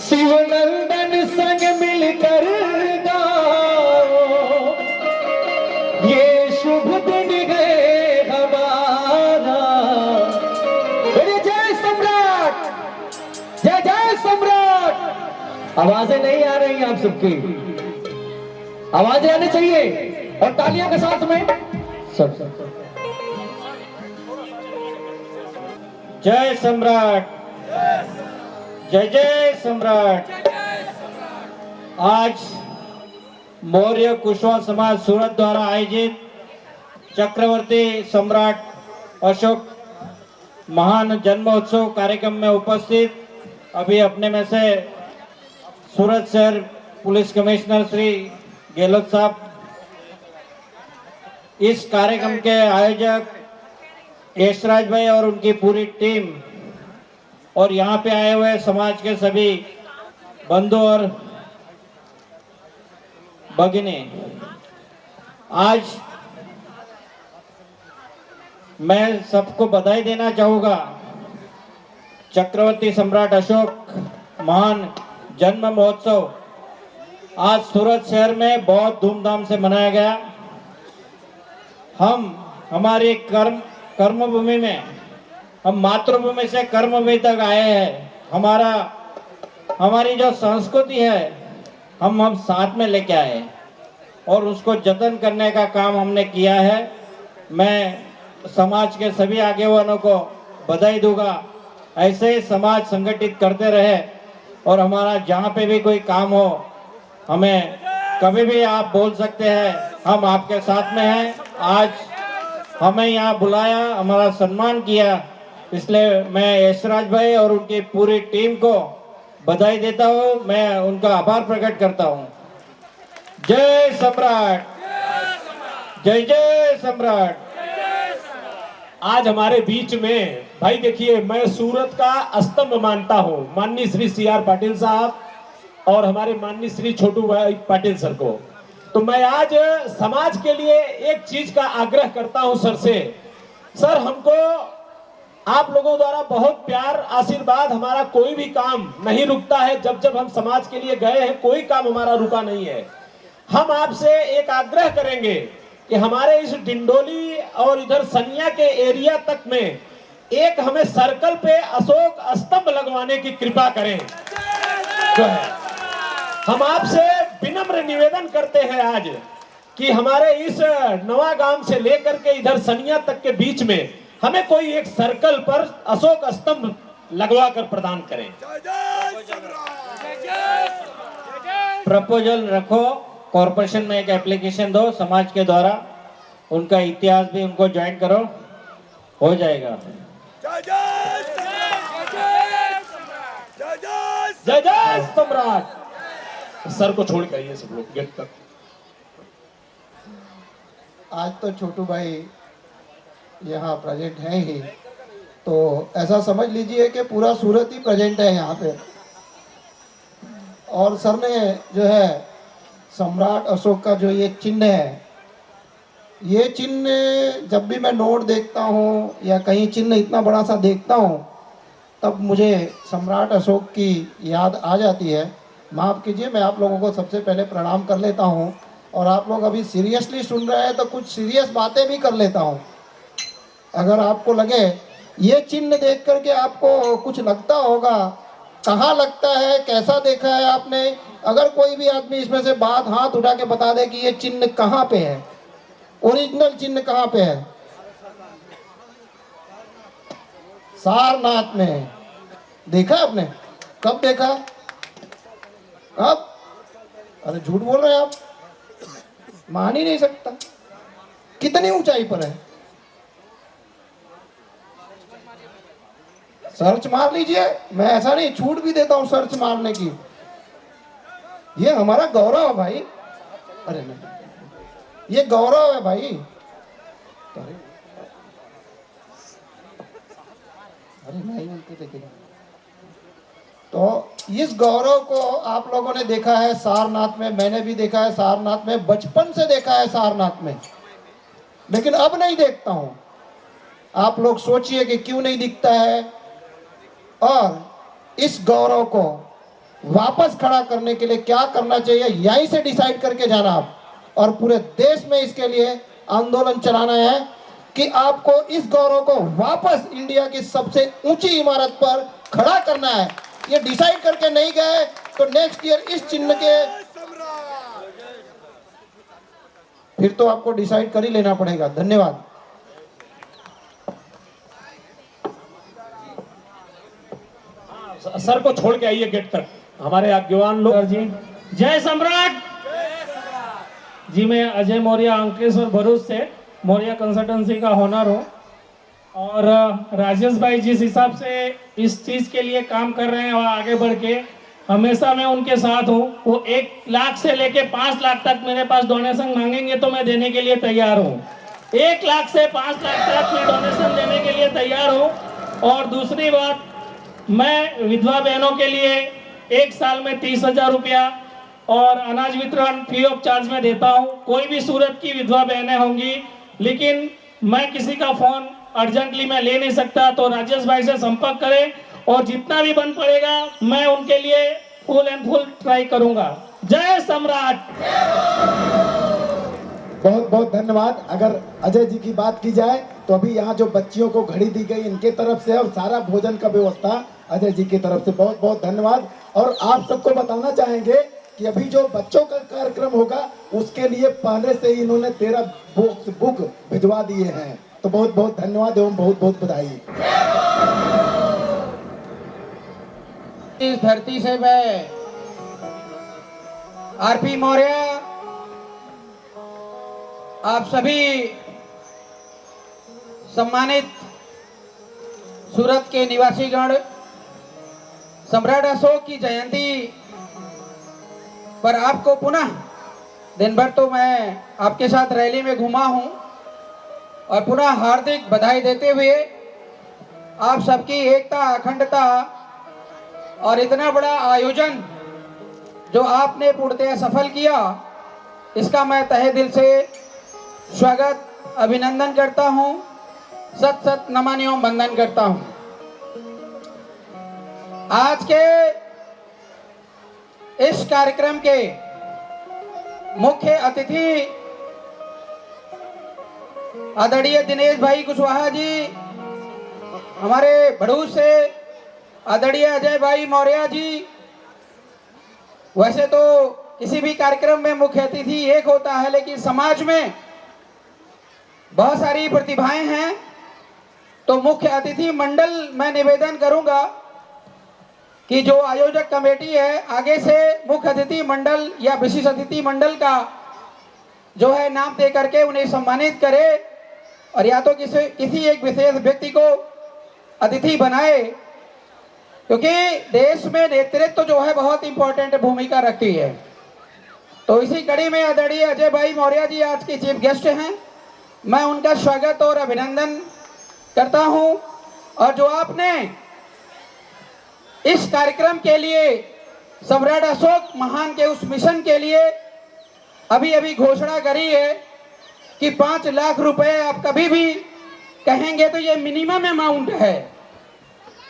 शिवनंदन संग मिलकर गाओ, ये शुभ दिन है हमारा। जय सम्राट, जय जय सम्राट। आवाजें नहीं आ रही आप सबकी, आवाजें आनी चाहिए और तालियां के साथ में सब। जय सम्राट, जय जय सम्राट। आज मौर्य कुशवाहा समाज सूरत द्वारा आयोजित चक्रवर्ती सम्राट अशोक महान जन्मोत्सव कार्यक्रम में उपस्थित अभी अपने में से सूरत शहर पुलिस कमिश्नर श्री गहलोत साहब, इस कार्यक्रम के आयोजक यशराज भाई और उनकी पूरी टीम, और यहाँ पे आए हुए समाज के सभी बंधु और भगिनी, आज मैं सबको बधाई देना चाहूँगा। चक्रवर्ती सम्राट अशोक महान जन्म महोत्सव आज सूरत शहर में बहुत धूमधाम से मनाया गया। हम हमारी कर्मभूमि में, हम मातृभूमि से कर्मभूमि तक आए हैं। हमारी जो संस्कृति है हम साथ में लेके आए और उसको जतन करने का काम हमने किया है। मैं समाज के सभी आगेवानों को बधाई दूंगा। ऐसे ही समाज संगठित करते रहे और हमारा जहाँ पे भी कोई काम हो हमें कभी भी आप बोल सकते हैं, हम आपके साथ में हैं। आज हमें यहाँ बुलाया, हमारा सम्मान किया, इसलिए मैं यशराज भाई और उनकी पूरी टीम को बधाई देता हूँ। मैं उनका आभार प्रकट करता हूँ। जय सम्राट, जय जय सम्राट। आज हमारे बीच में भाई देखिए, मैं सूरत का स्तंभ मानता हूँ माननीय श्री CR पाटिल साहब और हमारे माननीय श्री छोटू भाई पाटिल सर को। तो मैं आज समाज के लिए एक चीज का आग्रह करता हूँ सर से। सर, हमको आप लोगों द्वारा बहुत प्यार आशीर्वाद, हमारा कोई भी काम नहीं रुकता है। जब जब हम समाज के लिए गए हैं कोई काम हमारा रुका नहीं है। हम आपसे एक आग्रह करेंगे कि हमारे इस डिंडोली और इधर सनिया के एरिया तक में एक हमें सर्कल पे अशोक स्तंभ लगवाने की कृपा करें। जो है हम आपसे विनम्र निवेदन करते हैं आज कि हमारे इस नवा गांव से लेकर के इधर सनिया तक के बीच में हमें कोई एक सर्कल पर अशोक स्तंभ लगवा कर प्रदान करें। प्रपोजल रखो, कॉर्पोरेशन में एक एप्लीकेशन दो समाज के द्वारा, उनका इतिहास भी उनको ज्वाइन करो, हो जाएगा। जय जय सम्राट। सर को छोड़ कर आइए सब लोग गेट तक। आज तो छोटू भाई यहाँ प्रेजेंट है ही, तो ऐसा समझ लीजिए कि पूरा सूरत ही प्रेजेंट है यहाँ पे। और सर ने जो है सम्राट अशोक का जो ये चिन्ह है, ये चिन्ह जब भी मैं नोट देखता हूँ या कहीं चिन्ह इतना बड़ा सा देखता हूँ तब मुझे सम्राट अशोक की याद आ जाती है। माफ़ कीजिए, मैं आप लोगों को सबसे पहले प्रणाम कर लेता हूँ और आप लोग अभी सीरियसली सुन रहे हैं तो कुछ सीरियस बातें भी कर लेता हूँ। अगर आपको लगे ये चिन्ह देख करके आपको कुछ लगता होगा, कहाँ लगता है, कैसा देखा है आपने, अगर कोई भी आदमी इसमें से बात हाथ उठा के बता दे कि ये चिन्ह कहाँ पे है, ओरिजिनल चिन्ह कहाँ पे है। सारनाथ में देखा आपने? कब देखा? कब? अरे झूठ बोल रहे हैं आप, मान ही नहीं सकता। कितनी ऊंचाई पर है? सर्च मार लीजिए, मैं ऐसा नहीं, छूट भी देता हूं सर्च मारने की। ये हमारा गौरव है भाई। अरे नहीं, ये गौरव है भाई। अरे नहीं उनके देखेगा। तो इस गौरव को आप लोगों ने देखा है सारनाथ में, मैंने भी देखा है सारनाथ में, बचपन से देखा है सारनाथ में, लेकिन अब नहीं देखता हूं। आप लोग सोचिए कि क्यों नहीं दिखता है, और इस गौरव को वापस खड़ा करने के लिए क्या करना चाहिए, यहीं से डिसाइड करके जाना आप, और पूरे देश में इसके लिए आंदोलन चलाना है कि आपको इस गौरव को वापस इंडिया की सबसे ऊंची इमारत पर खड़ा करना है। ये डिसाइड करके नहीं गए तो नेक्स्ट ईयर इस चिन्ह के फिर तो आपको डिसाइड कर ही लेना पड़ेगा। धन्यवाद। सर को छोड़ के आइए गेट तक, हमारे आज्ञावान लोग जी। जय सम्राट जी। मैं अजय मौर्य अंकलेश्वर भरूच से मौर्य कंसल्टेंसी का ओनर हूँ, और राजेश भाई जिस हिसाब से इस चीज़ के लिए काम कर रहे हैं और आगे बढ़ के हमेशा मैं उनके साथ हूँ। वो 1 लाख से लेके 5 लाख तक मेरे पास डोनेशन मांगेंगे तो मैं देने के लिए तैयार हूँ। 1 लाख से 5 लाख तक मैं डोनेशन देने के लिए तैयार हूँ। और दूसरी बात, मैं विधवा बहनों के लिए 1 साल में 30,000 रुपया और अनाज वितरण फ्री ऑफ चार्ज में देता हूँ। कोई भी सूरत की विधवा बहनें होंगी, लेकिन मैं किसी का फोन अर्जेंटली मैं ले नहीं सकता, तो राजेश भाई से संपर्क करें और जितना भी बन पड़ेगा मैं उनके लिए फुल एंड फुल ट्राई करूंगा। जय सम्राट। बहुत बहुत धन्यवाद। अगर अजय जी की बात की जाए तो अभी यहाँ जो बच्चियों को घड़ी दी गई इनके तरफ से, और सारा भोजन का व्यवस्था अजय जी की तरफ से बहुत बहुत धन्यवाद। और आप सबको बताना चाहेंगे कि अभी जो बच्चों का कार्यक्रम होगा उसके लिए पहले से ही इन्होंने 13 बुक भिजवा दिए हैं। तो बहुत बहुत धन्यवाद एवं बहुत बहुत बधाई। इस धरती से मैं आरपी मौर्य आप सभी सम्मानित सूरत के निवासीगण, सम्राट अशोक की जयंती पर आपको पुनः, दिन भर तो मैं आपके साथ रैली में घूमा हूं, और पुनः हार्दिक बधाई देते हुए आप सबकी एकता, अखंडता और इतना बड़ा आयोजन जो आपने पूर्णतः सफल किया, इसका मैं तहे दिल से स्वागत, अभिनंदन करता हूं। सत सत नमन एवं वंदन करता हूं। आज के इस कार्यक्रम के मुख्य अतिथि आदरणीय दिनेश भाई कुशवाहा जी, हमारे भड़ूस से आदरणीय अजय भाई मौर्य जी। वैसे तो किसी भी कार्यक्रम में मुख्य अतिथि एक होता है, लेकिन समाज में बहुत सारी प्रतिभाएं हैं, तो मुख्य अतिथि मंडल मैं निवेदन करूंगा कि जो आयोजक कमेटी है आगे से मुख्य अतिथि मंडल या विशिष्ट अतिथि मंडल का जो है नाम दे करके उन्हें सम्मानित करे, और या तो किसी एक विशेष व्यक्ति को अतिथि बनाए, क्योंकि देश में नेतृत्व जो है बहुत इंपॉर्टेंट भूमिका रखती है। तो इसी कड़ी में आदरणीय अजय भाई मौर्य जी आज के चीफ गेस्ट हैं, मैं उनका स्वागत और अभिनंदन करता हूं। और जो आपने इस कार्यक्रम के लिए सम्राट अशोक महान के उस मिशन के लिए अभी अभी घोषणा करी है कि 5 लाख रुपए आप कभी भी कहेंगे तो ये मिनिमम अमाउंट है।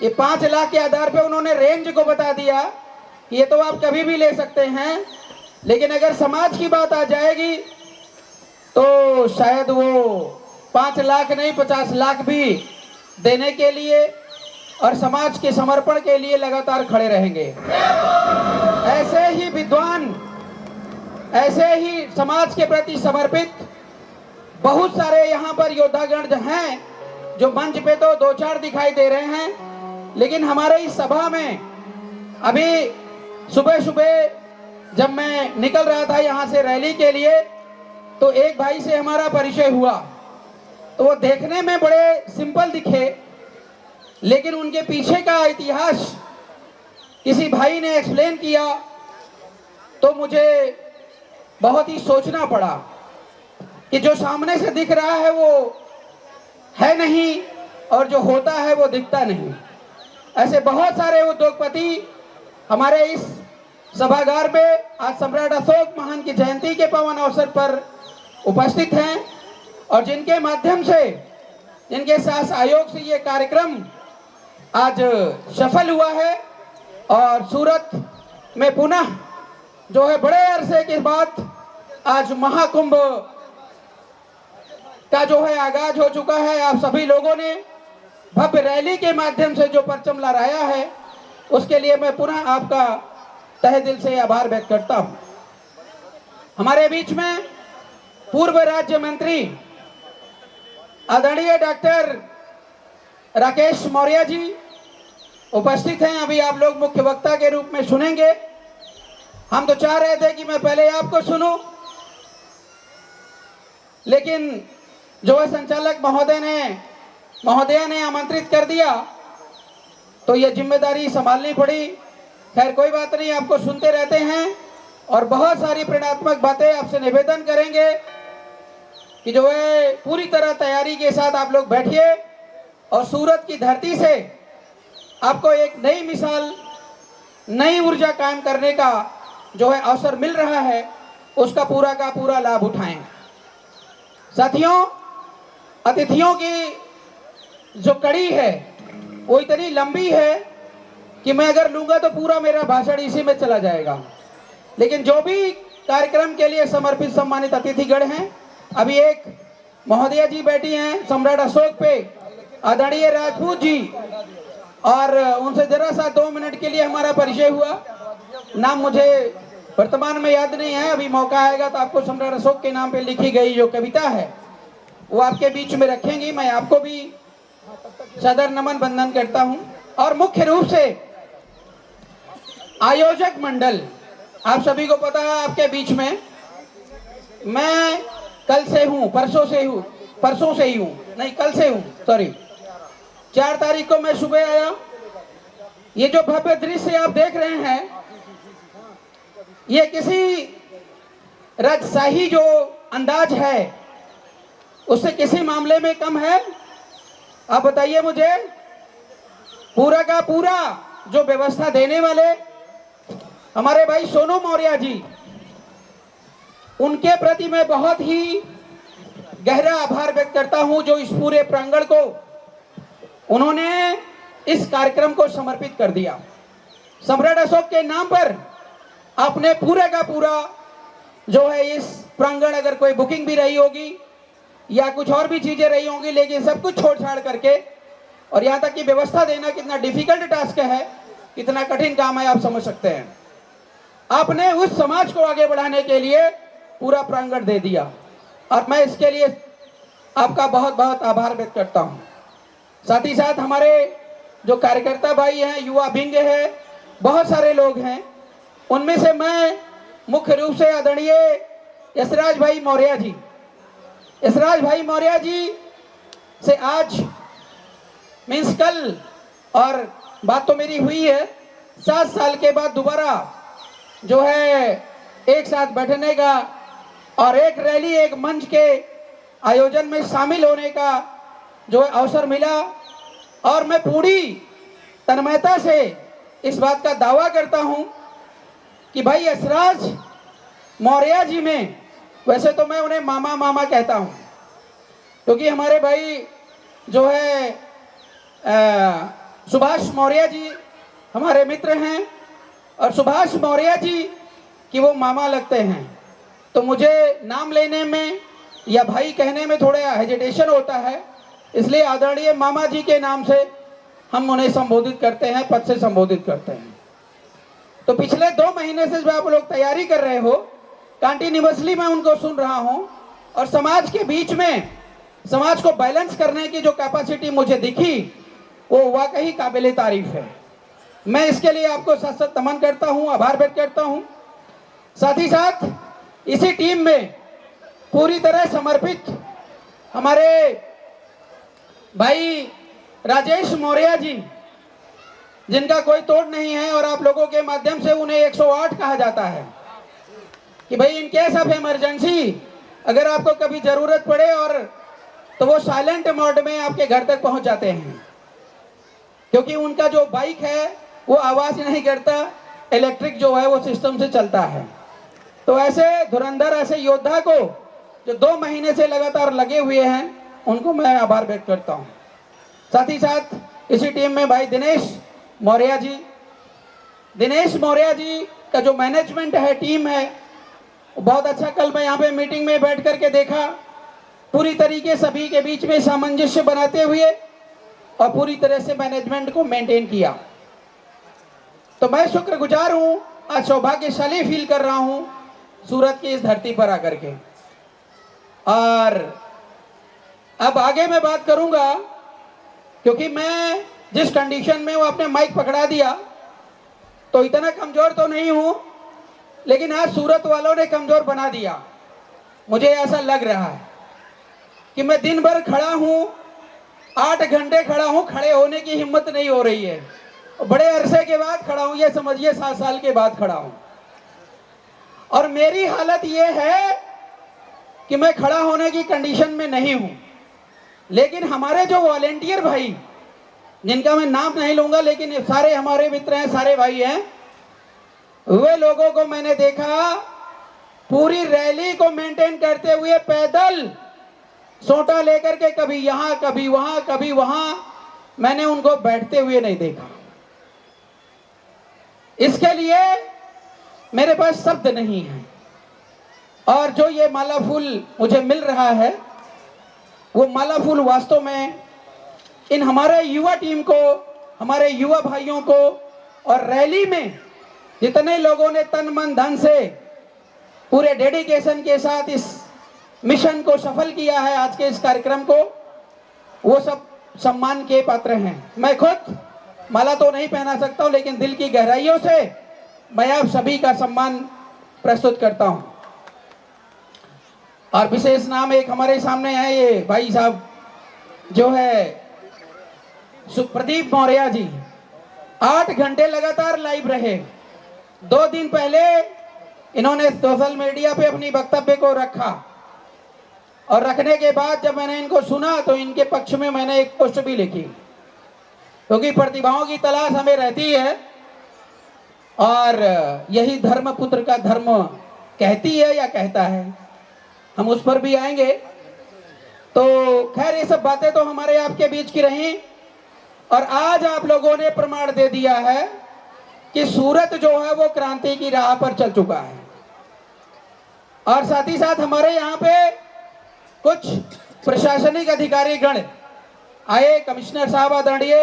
ये 5 लाख के आधार पे उन्होंने रेंज को बता दिया कि ये तो आप कभी भी ले सकते हैं, लेकिन अगर समाज की बात आ जाएगी तो शायद वो 5 लाख नहीं 50 लाख भी देने के लिए और समाज के समर्पण के लिए लगातार खड़े रहेंगे। ऐसे ही विद्वान, ऐसे ही समाज के प्रति समर्पित बहुत सारे यहाँ पर योद्धागण हैं, जो मंच पे तो 2-4 दिखाई दे रहे हैं, लेकिन हमारे इस सभा में अभी सुबह सुबह जब मैं निकल रहा था यहाँ से रैली के लिए, तो एक भाई से हमारा परिचय हुआ। तो वो देखने में बड़े सिंपल दिखे, लेकिन उनके पीछे का इतिहास किसी भाई ने एक्सप्लेन किया तो मुझे बहुत ही सोचना पड़ा कि जो सामने से दिख रहा है वो है नहीं, और जो होता है वो दिखता नहीं। ऐसे बहुत सारे उद्योगपति हमारे इस सभागार में आज सम्राट अशोक महान की जयंती के पावन अवसर पर उपस्थित हैं, और जिनके माध्यम से, जिनके साथ सहयोग से ये कार्यक्रम आज सफल हुआ है। और सूरत में पुनः जो है बड़े अरसे के बाद आज महाकुंभ का जो है आगाज हो चुका है। आप सभी लोगों ने भव्य रैली के माध्यम से जो परचम लहराया है, उसके लिए मैं पुनः आपका तहे दिल से आभार व्यक्त करता हूं। हमारे बीच में पूर्व राज्य मंत्री आदरणीय डॉक्टर राकेश मौर्य जी उपस्थित हैं, अभी आप लोग मुख्य वक्ता के रूप में सुनेंगे। हम तो चाह रहे थे कि मैं पहले आपको सुनूं, लेकिन जो है संचालक महोदया ने आमंत्रित कर दिया, तो ये जिम्मेदारी संभालनी पड़ी। खैर कोई बात नहीं, आपको सुनते रहते हैं और बहुत सारी प्रेरणात्मक बातें आपसे निवेदन करेंगे कि जो है पूरी तरह तैयारी के साथ आप लोग बैठिए, और सूरत की धरती से आपको एक नई मिसाल, नई ऊर्जा कायम करने का जो है अवसर मिल रहा है, उसका पूरा का पूरा लाभ उठाएं। साथियों, अतिथियों की जो कड़ी है वो इतनी लंबी है कि मैं अगर लूंगा तो पूरा मेरा भाषण इसी में चला जाएगा, लेकिन जो भी कार्यक्रम के लिए समर्पित सम्मानित अतिथिगण हैं, अभी एक महोदया जी बैठी हैं सम्राट अशोक पे, आदरणीय राजपूत जी, और उनसे जरा सा 2 मिनट के लिए हमारा परिचय हुआ। नाम मुझे वर्तमान में याद नहीं है, अभी मौका आएगा तो आपको सम्राट अशोक के नाम पे लिखी गई जो कविता है वो आपके बीच में रखेंगी। मैं आपको भी सदर नमन वंदन करता हूं। और मुख्य रूप से आयोजक मंडल, आप सभी को पता है, आपके बीच में मैं कल से हूं, परसों से ही हूं, नहीं कल से हूं, सॉरी 4 तारीख को मैं सुबह आया। ये जो भव्य दृश्य आप देख रहे हैं, ये किसी राजशाही जो अंदाज है उससे किसी मामले में कम है? आप बताइए मुझे। पूरा का पूरा जो व्यवस्था देने वाले हमारे भाई सोनू मौर्य जी, उनके प्रति मैं बहुत ही गहरा आभार व्यक्त करता हूं जो इस पूरे प्रांगण को उन्होंने इस कार्यक्रम को समर्पित कर दिया। सम्राट अशोक के नाम पर आपने पूरे का पूरा जो है इस प्रांगण, अगर कोई बुकिंग भी रही होगी या कुछ और भी चीजें रही होंगी, लेकिन सब कुछ छोड़ छाड़ करके और यहाँ तक कि व्यवस्था देना कितना डिफिकल्ट टास्क है, कितना कठिन काम है, आप समझ सकते हैं। आपने उस समाज को आगे बढ़ाने के लिए पूरा प्रांगण दे दिया और मैं इसके लिए आपका बहुत बहुत आभार व्यक्त करता हूँ। साथ ही साथ हमारे जो कार्यकर्ता भाई हैं, युवा विंग है, बहुत सारे लोग हैं, उनमें से मैं मुख्य रूप से आदरणीय यशराज भाई मौर्य जी, यशराज भाई मौर्य जी से आज मीन्स कल, और बात तो मेरी हुई है, 7 साल के बाद दोबारा जो है एक साथ बैठने का और एक रैली, एक मंच के आयोजन में शामिल होने का जो है अवसर मिला। और मैं पूरी तन्मयता से इस बात का दावा करता हूं कि भाई यशराज मौर्य जी में, वैसे तो मैं उन्हें मामा मामा कहता हूं क्योंकि हमारे भाई जो है सुभाष मौर्य जी हमारे मित्र हैं और सुभाष मौर्य जी की वो मामा लगते हैं, तो मुझे नाम लेने में या भाई कहने में थोड़ा हेजिटेशन होता है, इसलिए आदरणीय मामा जी के नाम से हम उन्हें संबोधित करते हैं, पद से संबोधित करते हैं। तो पिछले 2 महीने से जो आप लोग तैयारी कर रहे हो, कंटिन्यूअसली मैं उनको सुन रहा हूं और समाज के बीच में समाज को बैलेंस करने की जो कैपेसिटी मुझे दिखी वो वाकई काबिले तारीफ है। मैं इसके लिए आपको सत सत नमन करता हूं, आभार व्यक्त करता हूं। साथ ही साथ इसी टीम में पूरी तरह समर्पित हमारे भाई राजेश मौर्य जी, जिनका कोई तोड़ नहीं है और आप लोगों के माध्यम से उन्हें 108 कहा जाता है कि भाई इन केस ऑफ इमरजेंसी अगर आपको कभी जरूरत पड़े और तो वो साइलेंट मोड में आपके घर तक पहुंच जाते हैं, क्योंकि उनका जो बाइक है वो आवाज नहीं करता, इलेक्ट्रिक जो है वो सिस्टम से चलता है। तो ऐसे धुरंधर, ऐसे योद्धा को जो 2 महीने से लगातार लगे हुए हैं, उनको मैं आभार व्यक्त करता हूं। साथ ही साथ इसी टीम में भाई दिनेश मौर्य जी, दिनेश मौर्य जी का जो मैनेजमेंट है, टीम है, बहुत अच्छा। कल मैं यहाँ पे मीटिंग में बैठ करके देखा, पूरी तरीके सभी के बीच में सामंजस्य बनाते हुए और पूरी तरह से मैनेजमेंट को मेंटेन किया। तो मैं शुक्रगुजार हूँ, आज सौभाग्यशाली फील कर रहा हूँ सूरत की इस धरती पर आकर के। और अब आगे मैं बात करूंगा, क्योंकि मैं जिस कंडीशन में वो अपने माइक पकड़ा दिया, तो इतना कमजोर तो नहीं हूं, लेकिन आज सूरत वालों ने कमजोर बना दिया। मुझे ऐसा लग रहा है कि मैं दिन भर खड़ा हूं, 8 घंटे खड़ा हूं, खड़े होने की हिम्मत नहीं हो रही है। बड़े अरसे के बाद खड़ा हूं, ये समझिए 7 साल के बाद खड़ा हूं। और मेरी हालत ये है कि मैं खड़ा होने की कंडीशन में नहीं हूं, लेकिन हमारे जो वॉलेंटियर भाई, जिनका मैं नाम नहीं लूंगा, लेकिन सारे हमारे मित्र हैं, सारे भाई हैं, वे लोगों को मैंने देखा पूरी रैली को मेंटेन करते हुए पैदल सोटा लेकर के, कभी यहां कभी वहां कभी वहां, मैंने उनको बैठते हुए नहीं देखा। इसके लिए मेरे पास शब्द नहीं है। और जो ये माला फूल मुझे मिल रहा है, वो माला फूल वास्तव में इन हमारे युवा टीम को, हमारे युवा भाइयों को, और रैली में जितने लोगों ने तन मन धन से पूरे डेडिकेशन के साथ इस मिशन को सफल किया है, आज के इस कार्यक्रम को, वो सब सम्मान के पात्र हैं। मैं खुद माला तो नहीं पहना सकता हूं, लेकिन दिल की गहराइयों से मैं आप सभी का सम्मान प्रस्तुत करता हूं। और विशेष नाम एक हमारे सामने है, ये भाई साहब जो है सुप्रदीप मौर्य जी, 8 घंटे लगातार लाइव रहे। 2 दिन पहले इन्होंने सोशल मीडिया पे अपनी वक्तव्य को रखा, और रखने के बाद जब मैंने इनको सुना तो इनके पक्ष में मैंने एक पोस्ट भी लिखी, क्योंकि प्रतिभाओं की तलाश हमें रहती है, और यही धर्म पुत्र का धर्म कहती है या कहता है, हम उस पर भी आएंगे। तो खैर ये सब बातें तो हमारे आपके बीच की रहीं, और आज आप लोगों ने प्रमाण दे दिया है कि सूरत जो है वो क्रांति की राह पर चल चुका है। और साथ ही साथ हमारे यहाँ पे कुछ प्रशासनिक अधिकारी गण आए, कमिश्नर साहब आदरणीय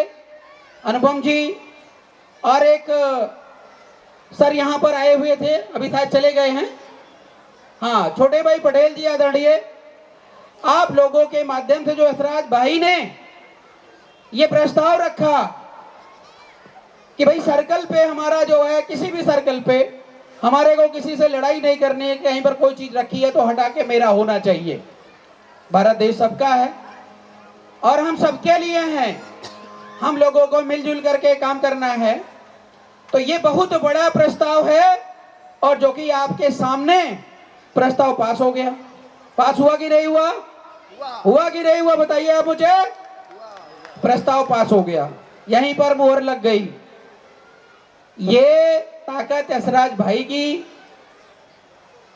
अनुपम जी, और एक सर यहाँ पर आए हुए थे, अभी शायद चले गए हैं, हाँ छोटे भाई पटेल जी आदरणीय, आप लोगों के माध्यम से जो ऐसराज भाई ने ये प्रस्ताव रखा कि भाई सर्कल पे हमारा जो है, किसी भी सर्कल पे हमारे को किसी से लड़ाई नहीं करनी है, कहीं पर कोई चीज रखी है तो हटा के मेरा होना चाहिए। भारत देश सबका है और हम सबके लिए हैं, हम लोगों को मिलजुल करके काम करना है। तो ये बहुत बड़ा प्रस्ताव है और जो कि आपके सामने प्रस्ताव पास हो गया। पास हुआ कि नहीं हुआ? हुआ कि नहीं हुआ बताइए आप मुझे। प्रस्ताव पास हो गया, यहीं पर मोहर लग गई। ये ताकत ऐसराज भाई की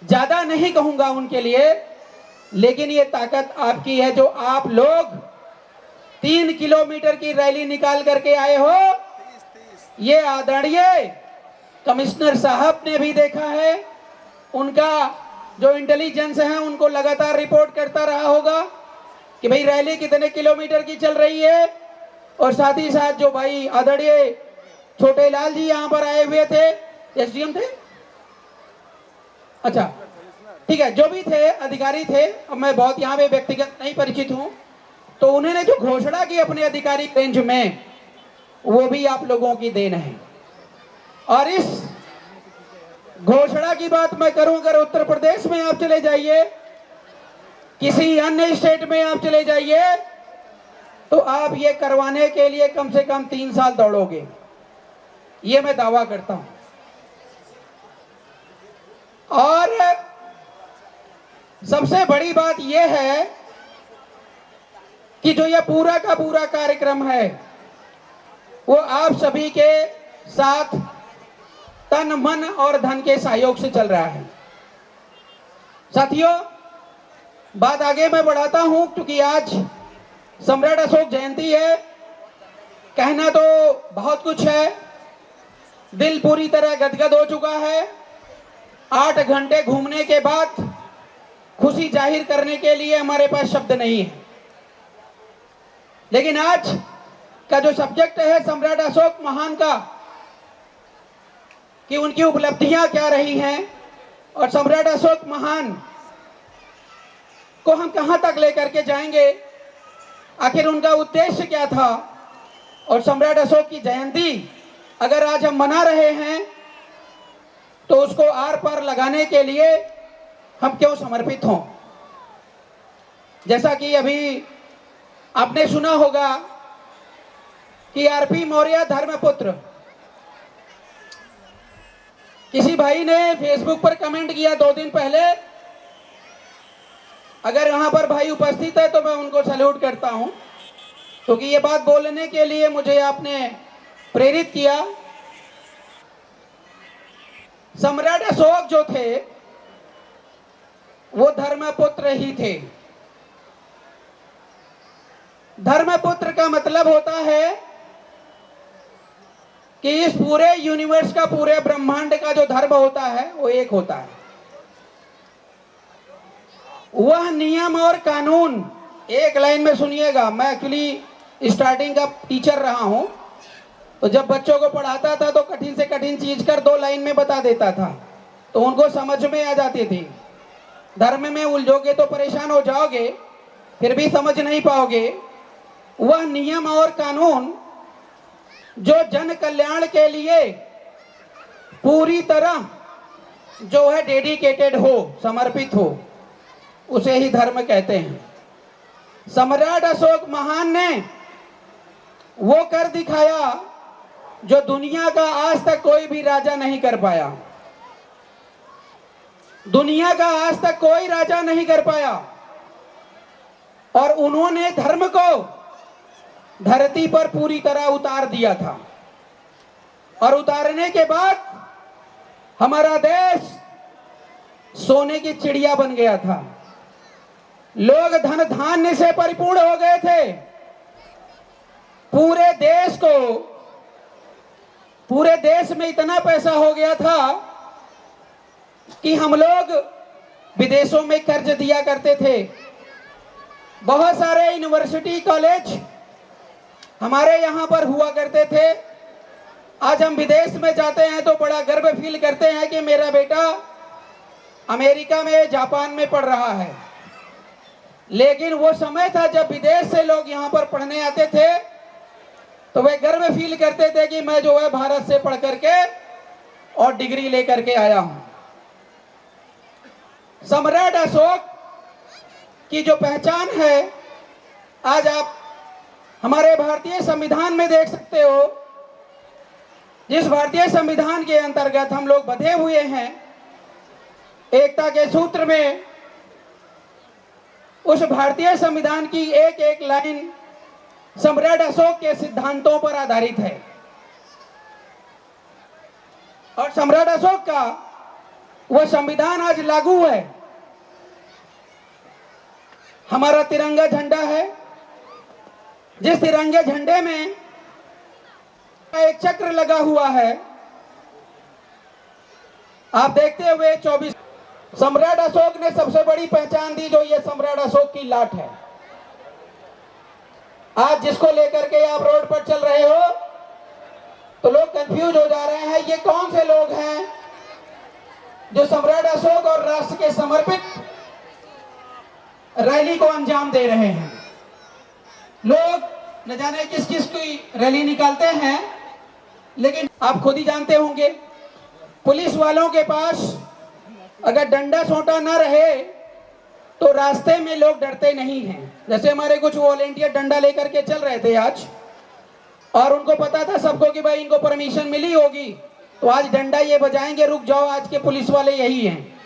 ज्यादा नहीं कहूंगा उनके लिए, लेकिन ये ताकत आपकी है जो आप लोग 3 किलोमीटर की रैली निकाल करके आए हो। ये आदरणीय कमिश्नर साहब ने भी देखा है, उनका जो इंटेलिजेंस है उनको लगातार रिपोर्ट करता रहा होगा कि भाई रैली कितने किलोमीटर की चल रही है। और साथ ही साथ जो भाई आदरणीय छोटे लाल जी यहाँ पर आए हुए थे, एसडीएम थे, अच्छा ठीक है, जो भी थे अधिकारी थे, अब मैं बहुत यहाँ पे व्यक्तिगत नहीं परिचित हूँ, तो उन्होंने जो घोषणा की अपने अधिकारी रेंज में, वो भी आप लोगों की देन है। और इस घोषणा की बात मैं करूं, अगर उत्तर प्रदेश में आप चले जाइए, किसी अन्य स्टेट में आप चले जाइए, तो आप ये करवाने के लिए कम से कम 3 साल दौड़ोगे, ये मैं दावा करता हूं। और सबसे बड़ी बात यह है कि जो ये पूरा का पूरा कार्यक्रम है वो आप सभी के साथ तन मन और धन के सहयोग से चल रहा है। साथियों, बात आगे मैं बढ़ाता हूं, क्योंकि आज सम्राट अशोक जयंती है। कहना तो बहुत कुछ है, दिल पूरी तरह गदगद हो चुका है। 8 घंटे घूमने के बाद खुशी जाहिर करने के लिए हमारे पास शब्द नहीं है। लेकिन आज का जो सब्जेक्ट है सम्राट अशोक महान का, कि उनकी उपलब्धियां क्या रही हैं और सम्राट अशोक महान को हम कहां तक लेकर के जाएंगे, आखिर उनका उद्देश्य क्या था, और सम्राट अशोक की जयंती अगर आज हम मना रहे हैं तो उसको आर पार लगाने के लिए हम क्यों समर्पित हों। जैसा कि अभी आपने सुना होगा कि आरपी मौर्य धर्मपुत्र, किसी भाई ने फेसबुक पर कमेंट किया 2 दिन पहले, अगर यहाँ पर भाई उपस्थित है तो मैं उनको सैल्यूट करता हूँ, क्योंकि ये बात बोलने के लिए मुझे आपने प्रेरित किया। सम्राट अशोक जो थे वो धर्मपुत्र ही थे। धर्मपुत्र का मतलब होता है कि इस पूरे यूनिवर्स का, पूरे ब्रह्मांड का जो धर्म होता है वो एक होता है। वह नियम और कानून, एक लाइन में सुनिएगा, मैं एक्चुअली स्टार्टिंग का टीचर रहा हूं, तो जब बच्चों को पढ़ाता था तो कठिन से कठिन चीज कर 2 लाइन में बता देता था, तो उनको समझ में आ जाती थी। धर्म में उलझोगे तो परेशान हो जाओगे, फिर भी समझ नहीं पाओगे। वह नियम और कानून जो जन कल्याण के लिए पूरी तरह जो है डेडिकेटेड हो, समर्पित हो, उसे ही धर्म कहते हैं। सम्राट अशोक महान ने वो कर दिखाया जो दुनिया का आज तक कोई भी राजा नहीं कर पाया। दुनिया का आज तक कोई राजा नहीं कर पाया। और उन्होंने धर्म को धरती पर पूरी तरह उतार दिया था, और उतारने के बाद हमारा देश सोने की चिड़िया बन गया था। लोग धन धान्य से परिपूर्ण हो गए थे। पूरे देश में इतना पैसा हो गया था कि हम लोग विदेशों में कर्ज दिया करते थे। बहुत सारे यूनिवर्सिटी कॉलेज हमारे यहाँ पर हुआ करते थे। आज हम विदेश में जाते हैं तो बड़ा गर्व फील करते हैं कि मेरा बेटा अमेरिका में, जापान में पढ़ रहा है। लेकिन वो समय था जब विदेश से लोग यहाँ पर पढ़ने आते थे तो वे गर्व फील करते थे कि मैं जो है भारत से पढ़ करके और डिग्री लेकर के आया हूं। सम्राट अशोक की जो पहचान है आज आप हमारे भारतीय संविधान में देख सकते हो। जिस भारतीय संविधान के अंतर्गत हम लोग बंधे हुए हैं एकता के सूत्र में, उस भारतीय संविधान की एक एक लाइन सम्राट अशोक के सिद्धांतों पर आधारित है। और सम्राट अशोक का वह संविधान आज लागू है। हमारा तिरंगा झंडा है, जिस तिरंगे झंडे में एक चक्र लगा हुआ है। आप देखते हुए 24 सम्राट अशोक ने सबसे बड़ी पहचान दी, जो ये सम्राट अशोक की लाट है। आज जिसको लेकर के आप रोड पर चल रहे हो तो लोग कंफ्यूज हो जा रहे हैं, ये कौन से लोग हैं जो सम्राट अशोक और राष्ट्र के समर्पित रैली को अंजाम दे रहे हैं। लोग न जाने किस किस की रैली निकालते हैं, लेकिन आप खुद ही जानते होंगे पुलिस वालों के पास अगर डंडा सोटा न रहे तो रास्ते में लोग डरते नहीं हैं। जैसे हमारे कुछ वॉलेंटियर डंडा लेकर के चल रहे थे आज, और उनको पता था सबको कि भाई इनको परमिशन मिली होगी तो आज डंडा ये बजाएंगे, रुक जाओ, आज के पुलिस वाले यही हैं।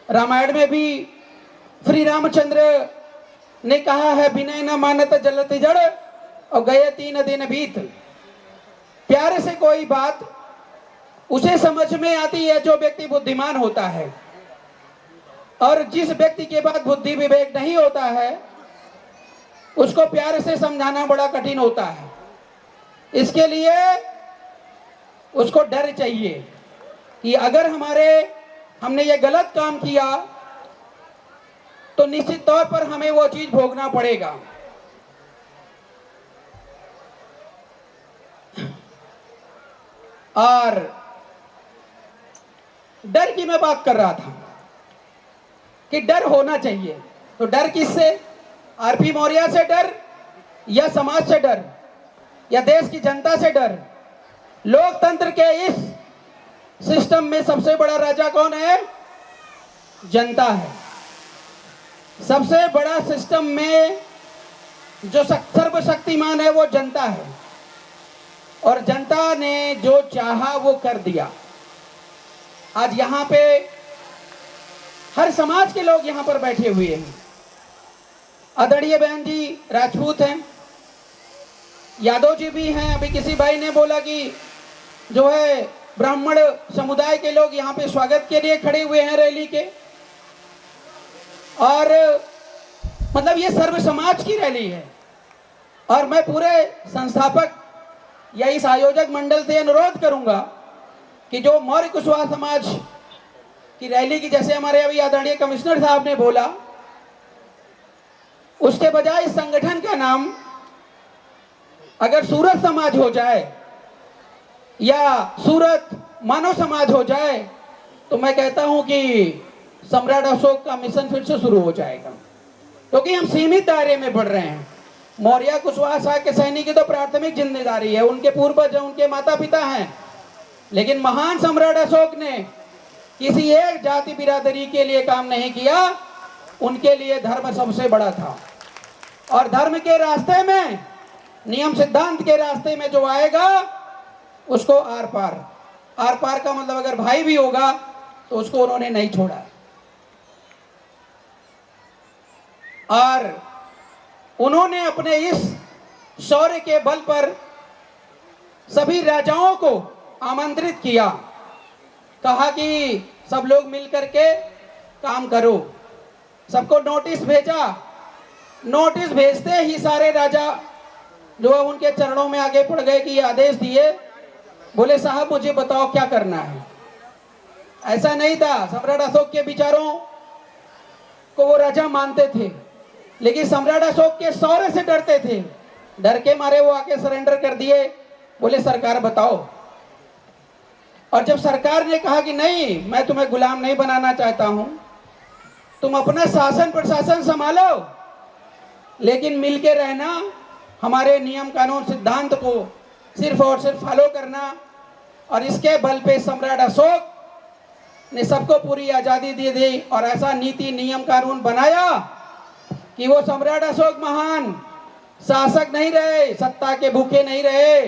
रामायण में भी श्री रामचंद्र ने कहा है, विनय न मानत जलति जड़ और गए 3 दिन बीत। प्यार से कोई बात उसे समझ में आती है जो व्यक्ति बुद्धिमान होता है, और जिस व्यक्ति के पास बुद्धि विवेक नहीं होता है उसको प्यार से समझाना बड़ा कठिन होता है। इसके लिए उसको डर चाहिए कि अगर हमने ये गलत काम किया तो निश्चित तौर पर हमें वो चीज भोगना पड़ेगा। और डर की मैं बात कर रहा था कि डर होना चाहिए, तो डर किससे? आरपी मौर्य से डर, या समाज से डर, या देश की जनता से डर? लोकतंत्र के इस सिस्टम में सबसे बड़ा राजा कौन है? जनता है। सबसे बड़ा सिस्टम में जो सर्वशक्तिमान है वो जनता है, और जनता ने जो चाहा वो कर दिया। आज यहाँ पे हर समाज के लोग यहाँ पर बैठे हुए हैं। आदरणीय बहन जी राजपूत हैं, यादव जी भी हैं। अभी किसी भाई ने बोला कि जो है ब्राह्मण समुदाय के लोग यहाँ पे स्वागत के लिए खड़े हुए हैं रैली के, और मतलब ये सर्व समाज की रैली है। और मैं पूरे संस्थापक या इस आयोजक मंडल से अनुरोध करूंगा कि जो मौर्य कुशवाहा समाज की रैली की, जैसे हमारे अभी आदरणीय कमिश्नर साहब ने बोला, उसके बजाय इस संगठन का नाम अगर सूरत समाज हो जाए या सूरत मानव समाज हो जाए तो मैं कहता हूं कि सम्राट अशोक का मिशन फिर से शुरू हो जाएगा, क्योंकि हम सीमित दायरे में बढ़ रहे हैं। मौर्य कुशवाहा शाह के सैनिक की तो प्राथमिक जिम्मेदारी है, उनके पूर्वज हैं, उनके माता पिता हैं, लेकिन महान सम्राट अशोक ने किसी एक जाति बिरादरी के लिए काम नहीं किया। उनके लिए धर्म सबसे बड़ा था, और धर्म के रास्ते में, नियम सिद्धांत के रास्ते में जो आएगा उसको आर पार का मतलब अगर भाई भी होगा तो उसको उन्होंने नहीं छोड़ा। और उन्होंने अपने इस शौर्य के बल पर सभी राजाओं को आमंत्रित किया, कहा कि सब लोग मिलकर के काम करो। सबको नोटिस भेजा। नोटिस भेजते ही सारे राजा जो उनके चरणों में आगे पड़ गए कि ये आदेश दिए, बोले साहब मुझे बताओ क्या करना है। ऐसा नहीं था, सम्राट अशोक के विचारों को वो राजा मानते थे, लेकिन सम्राट अशोक के शौर्य से डरते थे। डर के मारे वो आके सरेंडर कर दिए, बोले सरकार बताओ। और जब सरकार ने कहा कि नहीं, मैं तुम्हें गुलाम नहीं बनाना चाहता हूं, तुम अपना शासन प्रशासन संभालो, लेकिन मिलके रहना, हमारे नियम कानून सिद्धांत को सिर्फ और सिर्फ फॉलो करना। और इसके बल पे सम्राट अशोक ने सबको पूरी आजादी दे दी और ऐसा नीति नियम कानून बनाया कि वो सम्राट अशोक महान शासक नहीं रहे, सत्ता के भूखे नहीं रहे,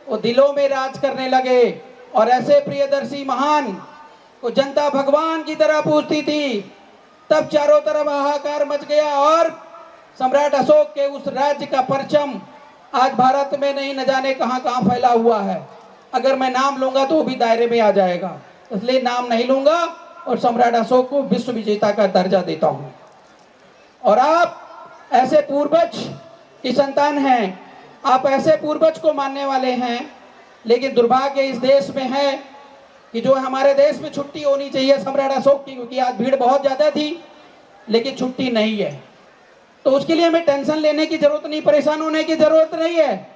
वो दिलों में राज करने लगे। और ऐसे प्रियदर्शी महान को जनता भगवान की तरह पूजती थी। तब चारों तरफ हाहाकार मच गया और सम्राट अशोक के उस राज्य का परचम आज भारत में नहीं न जाने कहां कहां फैला हुआ है। अगर मैं नाम लूंगा तो वो भी दायरे में आ जाएगा, इसलिए नाम नहीं लूंगा और सम्राट अशोक को विश्व विजेता का दर्जा देता हूं। और आप ऐसे पूर्वज की संतान हैं, आप ऐसे पूर्वज को मानने वाले हैं, लेकिन दुर्भाग्य इस देश में है कि जो हमारे देश में छुट्टी होनी चाहिए सम्राट अशोक की, क्योंकि आज भीड़ बहुत ज्यादा थी लेकिन छुट्टी नहीं है। तो उसके लिए हमें टेंशन लेने की जरूरत नहीं, परेशान होने की जरूरत नहीं है।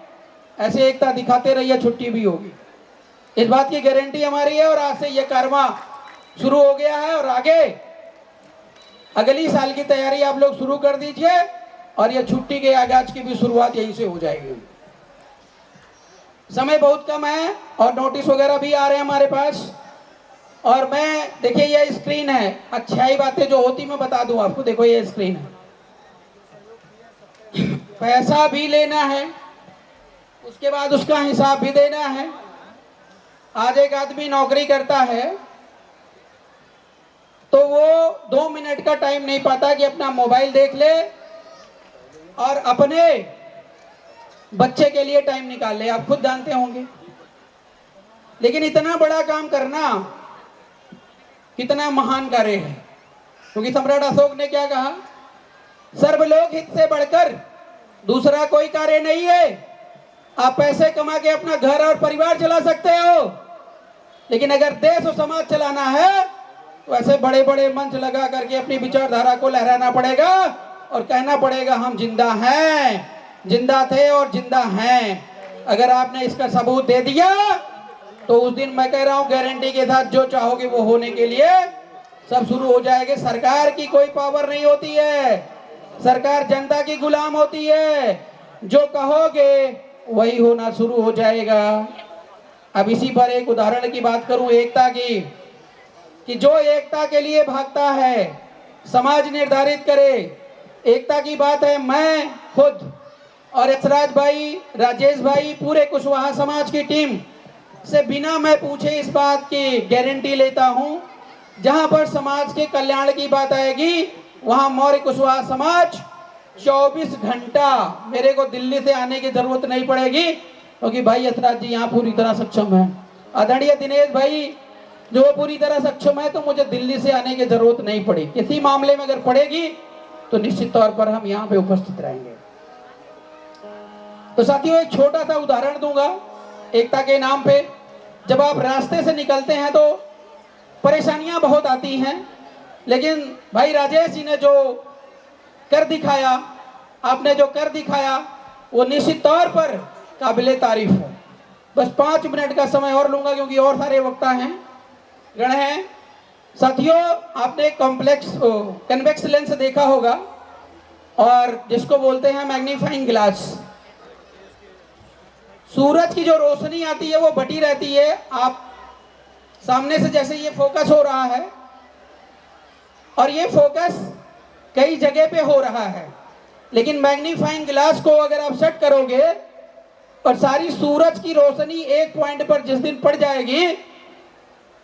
ऐसे एकता दिखाते रहिए, छुट्टी भी होगी, इस बात की गारंटी हमारी है। और आज से ये कारवां शुरू हो गया है और आगे अगली साल की तैयारी आप लोग शुरू कर दीजिए और ये छुट्टी के आगाज की भी शुरुआत यहीं से हो जाएगी। समय बहुत कम है और नोटिस वगैरह भी आ रहे हैं हमारे पास। और मैं देखिए ये स्क्रीन है, अच्छाई बातें जो होती मैं बता दूं आपको। देखो ये स्क्रीन है, पैसा भी लेना है, उसके बाद उसका हिसाब भी देना है। आज एक आदमी नौकरी करता है तो वो 2 मिनट का टाइम नहीं पाता कि अपना मोबाइल देख ले और अपने बच्चे के लिए टाइम निकाल ले, आप खुद जानते होंगे। लेकिन इतना बड़ा काम करना कितना महान कार्य है, क्योंकि सम्राट अशोक ने क्या कहा, सर्वलोक हित से बढ़कर दूसरा कोई कार्य नहीं है। आप पैसे कमा के अपना घर और परिवार चला सकते हो, लेकिन अगर देश और समाज चलाना है तो ऐसे बड़े बड़े मंच लगा करके अपनी विचारधारा को लहराना पड़ेगा और कहना पड़ेगा हम जिंदा हैं, जिंदा थे और जिंदा हैं। अगर आपने इसका सबूत दे दिया तो उस दिन मैं कह रहा हूं गारंटी के साथ जो चाहोगे वो होने के लिए सब शुरू हो जाएंगे। सरकार की कोई पावर नहीं होती है, सरकार जनता की गुलाम होती है, जो कहोगे वही होना शुरू हो जाएगा। अब इसी पर एक उदाहरण की बात करूं, एकता की, कि जो एकता के लिए भागता है समाज निर्धारित करे। एकता की बात है, मैं खुद और यशराज भाई, राजेश भाई, पूरे कुशवाहा समाज की टीम से बिना मैं पूछे इस बात की गारंटी लेता हूं, जहां पर समाज के कल्याण की बात आएगी वहां मौर्य कुशवाहा समाज 24 घंटा, मेरे को दिल्ली से आने की जरूरत नहीं पड़ेगी, क्योंकि भाई यशराज जी यहाँ पूरी तरह सक्षम है। आदरणीय दिनेश भाई जो पूरी तरह सक्षम है, तो मुझे दिल्ली से आने की जरूरत नहीं पड़ी। किसी मामले में अगर पड़ेगी तो निश्चित तौर पर हम यहाँ पे उपस्थित रहेंगे। तो साथियों एक छोटा सा उदाहरण दूंगा एकता के नाम पे। जब आप रास्ते से निकलते हैं तो परेशानियां बहुत आती हैं, लेकिन भाई राजेश जी ने जो कर दिखाया, आपने जो कर दिखाया, वो निश्चित तौर पर काबिले तारीफ है। बस 5 मिनट का समय और लूंगा क्योंकि और सारे वक्ता हैं, गण हैं। साथियों आपने कन्वेक्स लेंस देखा होगा और जिसको बोलते हैं मैग्नीफाइंग ग्लास। सूरज की जो रोशनी आती है वो बटी रहती है, आप सामने से जैसे ये फोकस हो रहा है और ये फोकस कई जगह पे हो रहा है, लेकिन मैग्नीफाइंग ग्लास को अगर आप सेट करोगे और सारी सूरज की रोशनी एक पॉइंट पर जिस दिन पड़ जाएगी,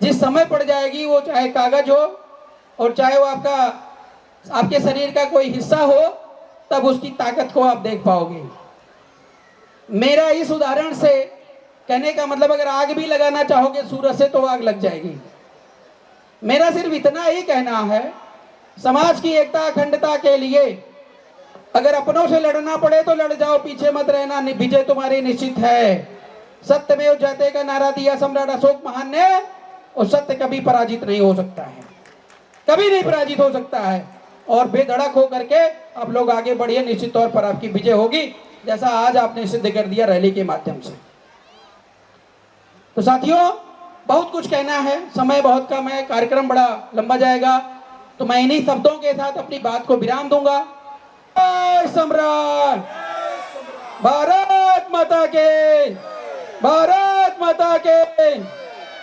जिस समय पड़ जाएगी, वो चाहे कागज हो और चाहे वो आपके शरीर का कोई हिस्सा हो, तब उसकी ताकत को आप देख पाओगे। मेरा इस उदाहरण से कहने का मतलब, अगर आग भी लगाना चाहोगे सूरज से तो आग लग जाएगी। मेरा सिर्फ इतना ही कहना है समाज की एकता अखंडता के लिए अगर अपनों से लड़ना पड़े तो लड़ जाओ, पीछे मत रहना, विजय तुम्हारी निश्चित है। सत्यमेव जयते का नारा दिया सम्राट अशोक महान ने, और सत्य कभी पराजित नहीं हो सकता है, कभी नहीं पराजित हो सकता है। और बेधड़क हो करके आप लोग आगे बढ़िए, निश्चित तौर पर आपकी विजय होगी, जैसा आज आपने सिद्ध कर दिया रैली के माध्यम से। तो साथियों, बहुत कुछ कहना है, समय बहुत कम है, कार्यक्रम बड़ा लंबा जाएगा, तो मैं इन्हीं शब्दों के साथ अपनी बात को विराम दूंगा। जय सम्राट, भारत माता के, भारत माता के,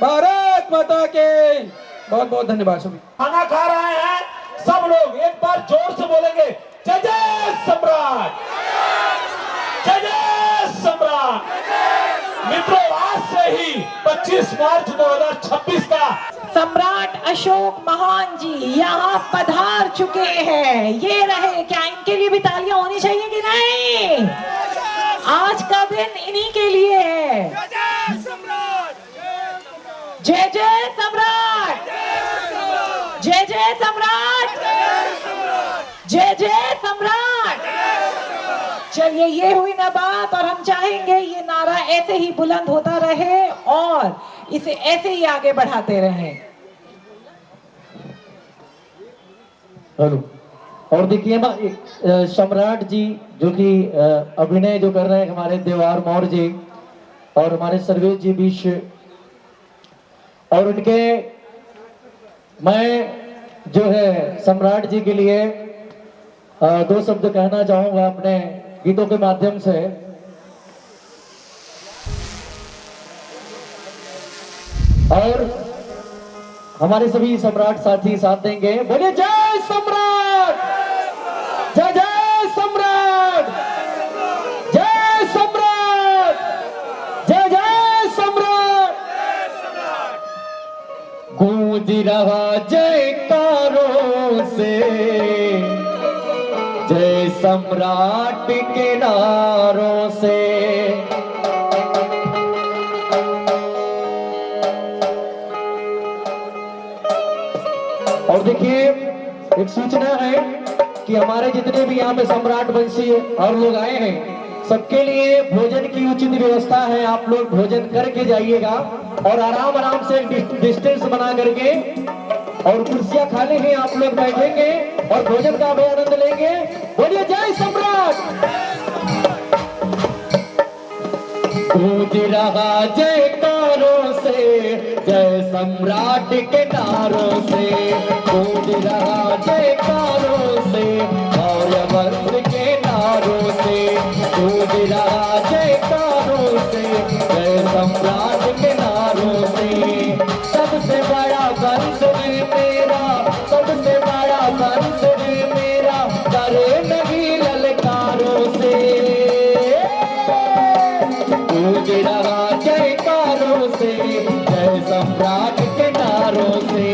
भारत माता के। बहुत बहुत धन्यवाद सभी। खाना खा रहे हैं सब लोग, एक बार जोर से बोलेंगे जय जय सम्राट, जय जय सम्राट। मित्रों, आज से ही 25 मार्च 2026 का सम्राट अशोक महान जी यहाँ पधार चुके हैं। ये रहे, क्या इनके लिए भी तालियां होनी चाहिए कि नहीं? आज का दिन इन्हीं के लिए है। जय जय सम्राट, जय जय सम्राट, जय जय सम्राट। चलिए, ये हुई ना बात, और हम चाहेंगे ये नारा ऐसे ही बुलंद होता रहे और इसे ऐसे ही आगे बढ़ाते रहें। हेलो। और देखिए ना, सम्राट जी जो कि अभिनय जो कर रहे हैं, हमारे देवार मौर्य जी और हमारे सर्वेश जी बीच, और उनके मैं जो है सम्राट जी के लिए 2 शब्द कहना चाहूंगा अपने गीतों के माध्यम से। और हमारे सभी सम्राट साथी साथ देंगे। बोलिए जय सम्राट, जय जय सम्राट, जय सम्राट, जय जय सम्राट। गूंज रहा जयकारों से जय सम्राट के नारों से। और देखिए, एक सूचना है कि हमारे जितने भी यहाँ पे सम्राट वंशी और लोग आए हैं, सबके लिए भोजन की उचित व्यवस्था है। आप लोग भोजन करके जाइएगा और आराम आराम से डिस्टेंस बना करके, और कुर्सियां खाली हैं, आप लोग बैठेंगे और भोजन का भी आनंद लेंगे। बोलिए जय सम्राट। गूंज रहा जयकारों से जय सम्राट के नारों से, गूंज रहा जयकारों से मौर्य वंश के नारों से, गूंज रहा जयकारों से जय सम्राट के नारों से। सबसे बड़ा वंश है मेरा, सबसे बड़ा वंश है मेरा, करे नहीं ललकारों से। गूंज रहा जयकारों से जय सम्राट के नारों से,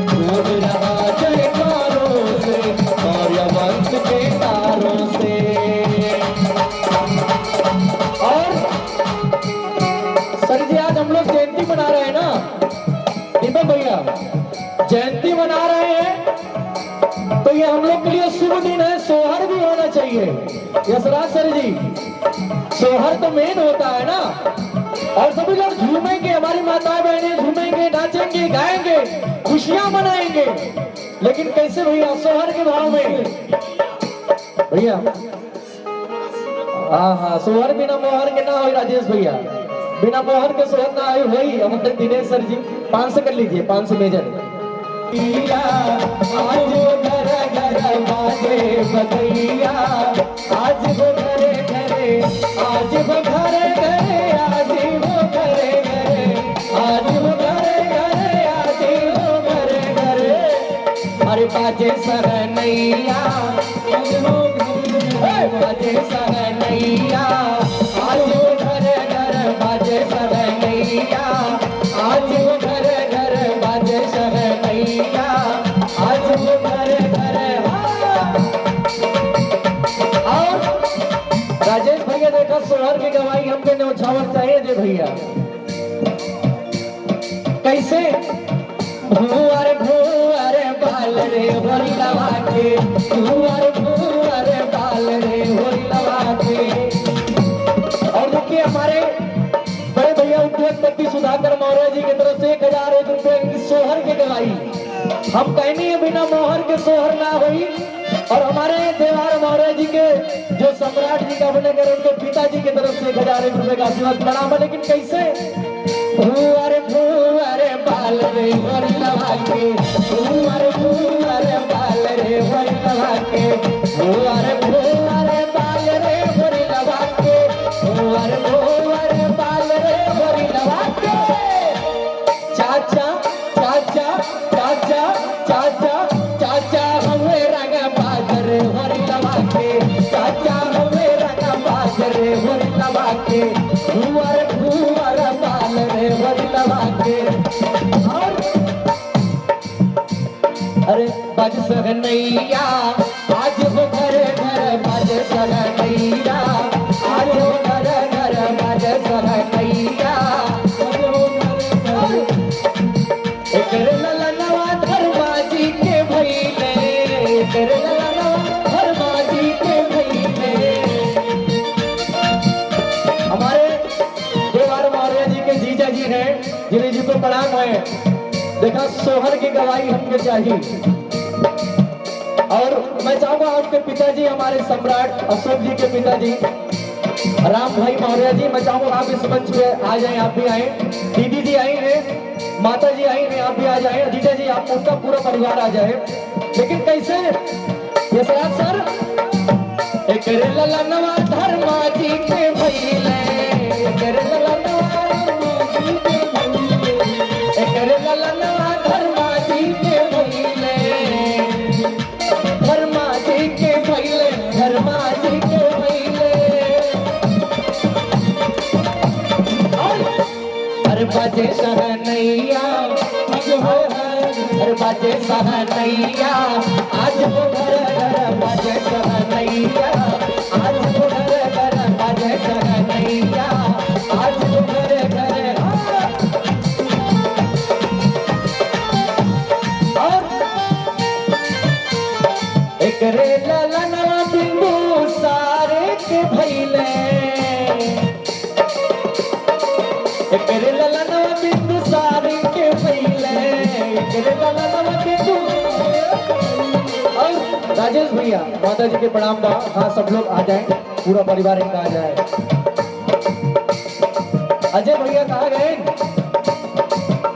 गूंज रहा जयकारों से मौर्य वंश के नारों से। और सर जी, आज हम लोग जयंती मना रहे हैं ना दीपक भैया, जयंती मना रहे हैं, तो ये हम लोग के लिए शुभ दिन है। सोहर भी होना चाहिए। यशराज सर जी, सोहर तो मेन होता है ना, और सभी लोग झूमेंगे, हमारी माताएं बहनें झूमेंगे, नाचेंगे, गाएंगे, खुशियां मनाएंगे। लेकिन कैसे भैया? सोहर के भाव में भैया। हाँ, सोहर बिना मोहर के ना हो राजेश भैया, बिना मोहर के सोहर ना आए वही हमारे दिनेश सर जी। 500 कर लीजिए, 500 मेजर। आज वो घर घर बाजे बधैया, आज वो घरे घरे, आज वो घरे घरे, आज वो घरे घरे, आज वो घरे घरे, आज वो घरे घरे। अरे बाजे सहनैया, बाजे सहनैया, आज वो घरे घर बाजे सहनैया, आज वो घरे घर बाजे सहनैया, आज वो घरे घरे। और राजेश भैया देखा सोहर की गवाही हमके न्यौछावर चाहिए जे भैया। कैसे? भुअर भुअर बाल रे होरी लवा के, भुवर भुवर बाल रे होरी लवा के। और देखिए हमारे बड़े भैया उद्योगपति सुधाकर मौर्य जी की तरफ से 1001 रुपए की सोहर की गवाही। हम कहनी है बिना मोहर के सोहर ना हुई। और हमारे देवार मौर्य जी के जो सम्राट जी का बने कर उनके पिताजी की तरफ से 1001 रुपए का आशीर्वाद प्रणाम है। लेकिन कैसे? भुवर भुवर बाल रे होरी लवा के, भुवर भुवर बाल रे होरी लवा के, भुवर भुवर बाल रे होरी लवा के, भुवर भुवर बाल रे होरी लवा के। चाचा चाचा चाचा चाचा चाचा हमें रंग बाजर होरी लवा के, चाचा हमें रंग बाजर होरी लवा के, भुवर भुवर बाल रे होरी लवा के। और अरे बज सहनैया आज हो घर घर बज सहनैया, आज हो घर घर बज सहनैया। एक ललनवा धर्मा जी के भइले, एक ललनवा धर्मा जी के भइले। हमारे देवार मौर्य जी के जीजा जी हैं जिन्हें जी को प्रणाम है। देखा सोहर की गवाही हमको चाहिए। और मैं चाहूंगा आपके पिताजी हमारे सम्राट अशोक जी के पिताजी राम भाई मौर्य जी, मैं चाहूंगा आप इस मंच पे आ जाएं। आप भी आए, दीदी जी आई हैं, माता जी आई हैं, आप भी आ जाए। जीजा जी आप उनका पूरा परिवार आ जाए। लेकिन कैसे ये सर एक ललनवा धर्मा जी के भइले, एक ललनवा धर्मा जी के भइले, धर्मा जी के भइले, धर्मा जी के भइले। हर बाजे सहनैया हर बाजे सहनैया, आज वो घर घर बाजे सहनैया, आज वो घर घर बाजे सहनैया, आज वो घर घर। और एक रे ललनवा बिंदु सारे के भइले, एक रे ललनवा बिंदु सारे के भइले, एक रे ललनवा बिंदु। और राजेश भैया माता जी के प्रणाम बा। हाँ सब लोग आ जाएं, पूरा परिवार इनका आ जाए। अजय भैया कहाँ गए?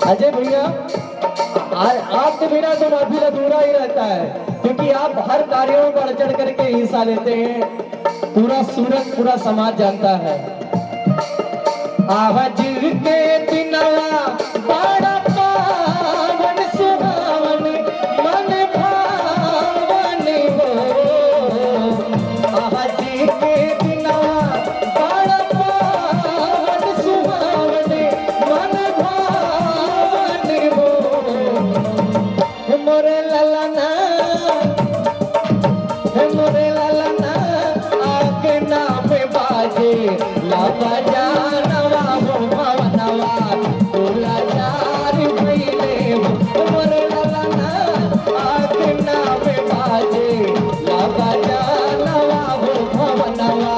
अजय भैया आपके बिना तो महफिल अधूरा ही रहता है, क्योंकि आप हर कार्यों में बढ़ चढ़ करके हिस्सा लेते हैं। पूरा सूरत पूरा समाज जानता है। आवाज के दिनवा बड़ा पावन सुहावन मन भावन हो, आवाज के दिनवा बड़ा पावन सुहावन मन भावन हो। मोरे ललना मोरे ललना आके नाम बाजे ला बजानवा हो भवनवा तोला चार भइले। मोरे ललना आके नाम बाजे ला बजानवा हो भवनवा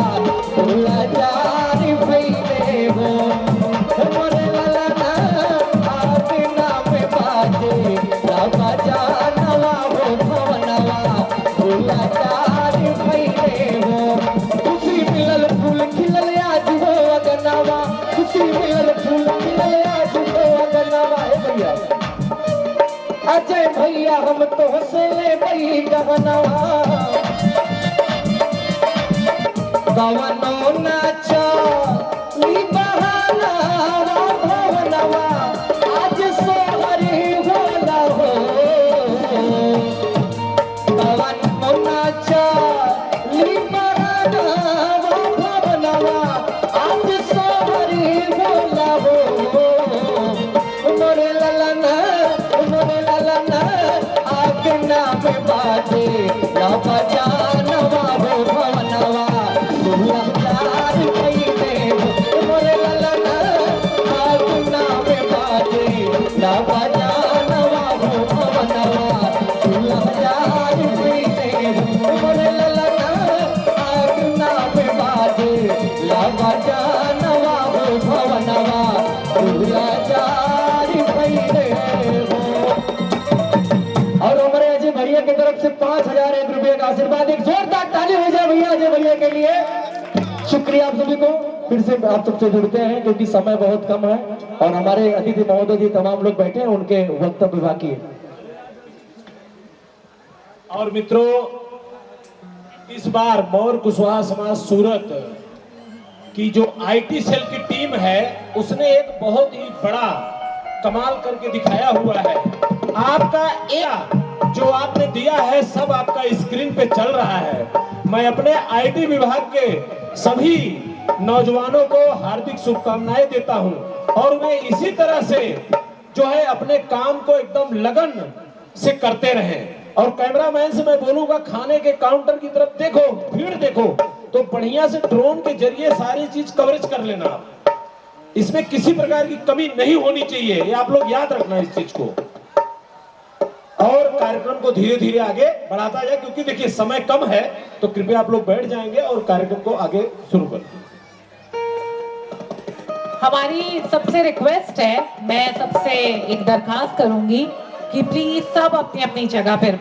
तोला चार भइले हो। मोरे ललना आके नाम बाजे ला बजानवा हो भवनवा तोला चार भइले हो। खुशी मिलल फूल खिलल आज हो अगनवा, खुशी मिलल फूल खिलल आज हो अगनवा। भैया अजय भैया हम तो से ले गई गहनवा, गवनो नाचा नी बहाना भवनवा आज सोहरी होला हो। गवनो नाचा नी बहाना भवनवा आज सोहरी होला हो। मोरे ललना आगे नाम बाजे ला बजानवा हो भवनवा तोला चार भइले। मोरे ललना आगे नाम के लिए शुक्रिया आप सभी को। फिर से आप सबसे जुड़ते हैं क्योंकि समय बहुत कम है और हमारे अतिथि महोदय जी तमाम लोग बैठे हैं, उनके वक्तव्य बाकी है। और मित्रों, इस बार मौर्य कुशवाहा समाज सूरत की जो आईटी सेल की टीम है उसने एक बहुत ही बड़ा कमाल करके दिखाया हुआ है। आपका जो आपने दिया है सब आपका स्क्रीन पे चल रहा है। मैं अपने आईटी विभाग के सभी नौजवानों को हार्दिक शुभकामनाएं देता हूं और वे इसी तरह से जो है अपने काम को एकदम लगन से करते रहें। और कैमरामैन से मैं बोलूंगा खाने के काउंटर की तरफ देखो, भीड़ देखो, तो बढ़िया से ड्रोन के जरिए सारी चीज कवरेज कर लेना। इसमें किसी प्रकार की कमी नहीं होनी चाहिए, ये आप लोग याद रखना इस चीज को। और कार्यक्रम को धीरे धीरे आगे बढ़ाता जाए क्योंकि देखिए समय कम है, तो कृपया आप लोग बैठ जाएंगे और कार्यक्रम को आगे शुरू कर। हमारी सबसे रिक्वेस्ट है, मैं सबसे एक दरखास्त करूंगी कि प्लीज सब अपनी अपनी जगह पर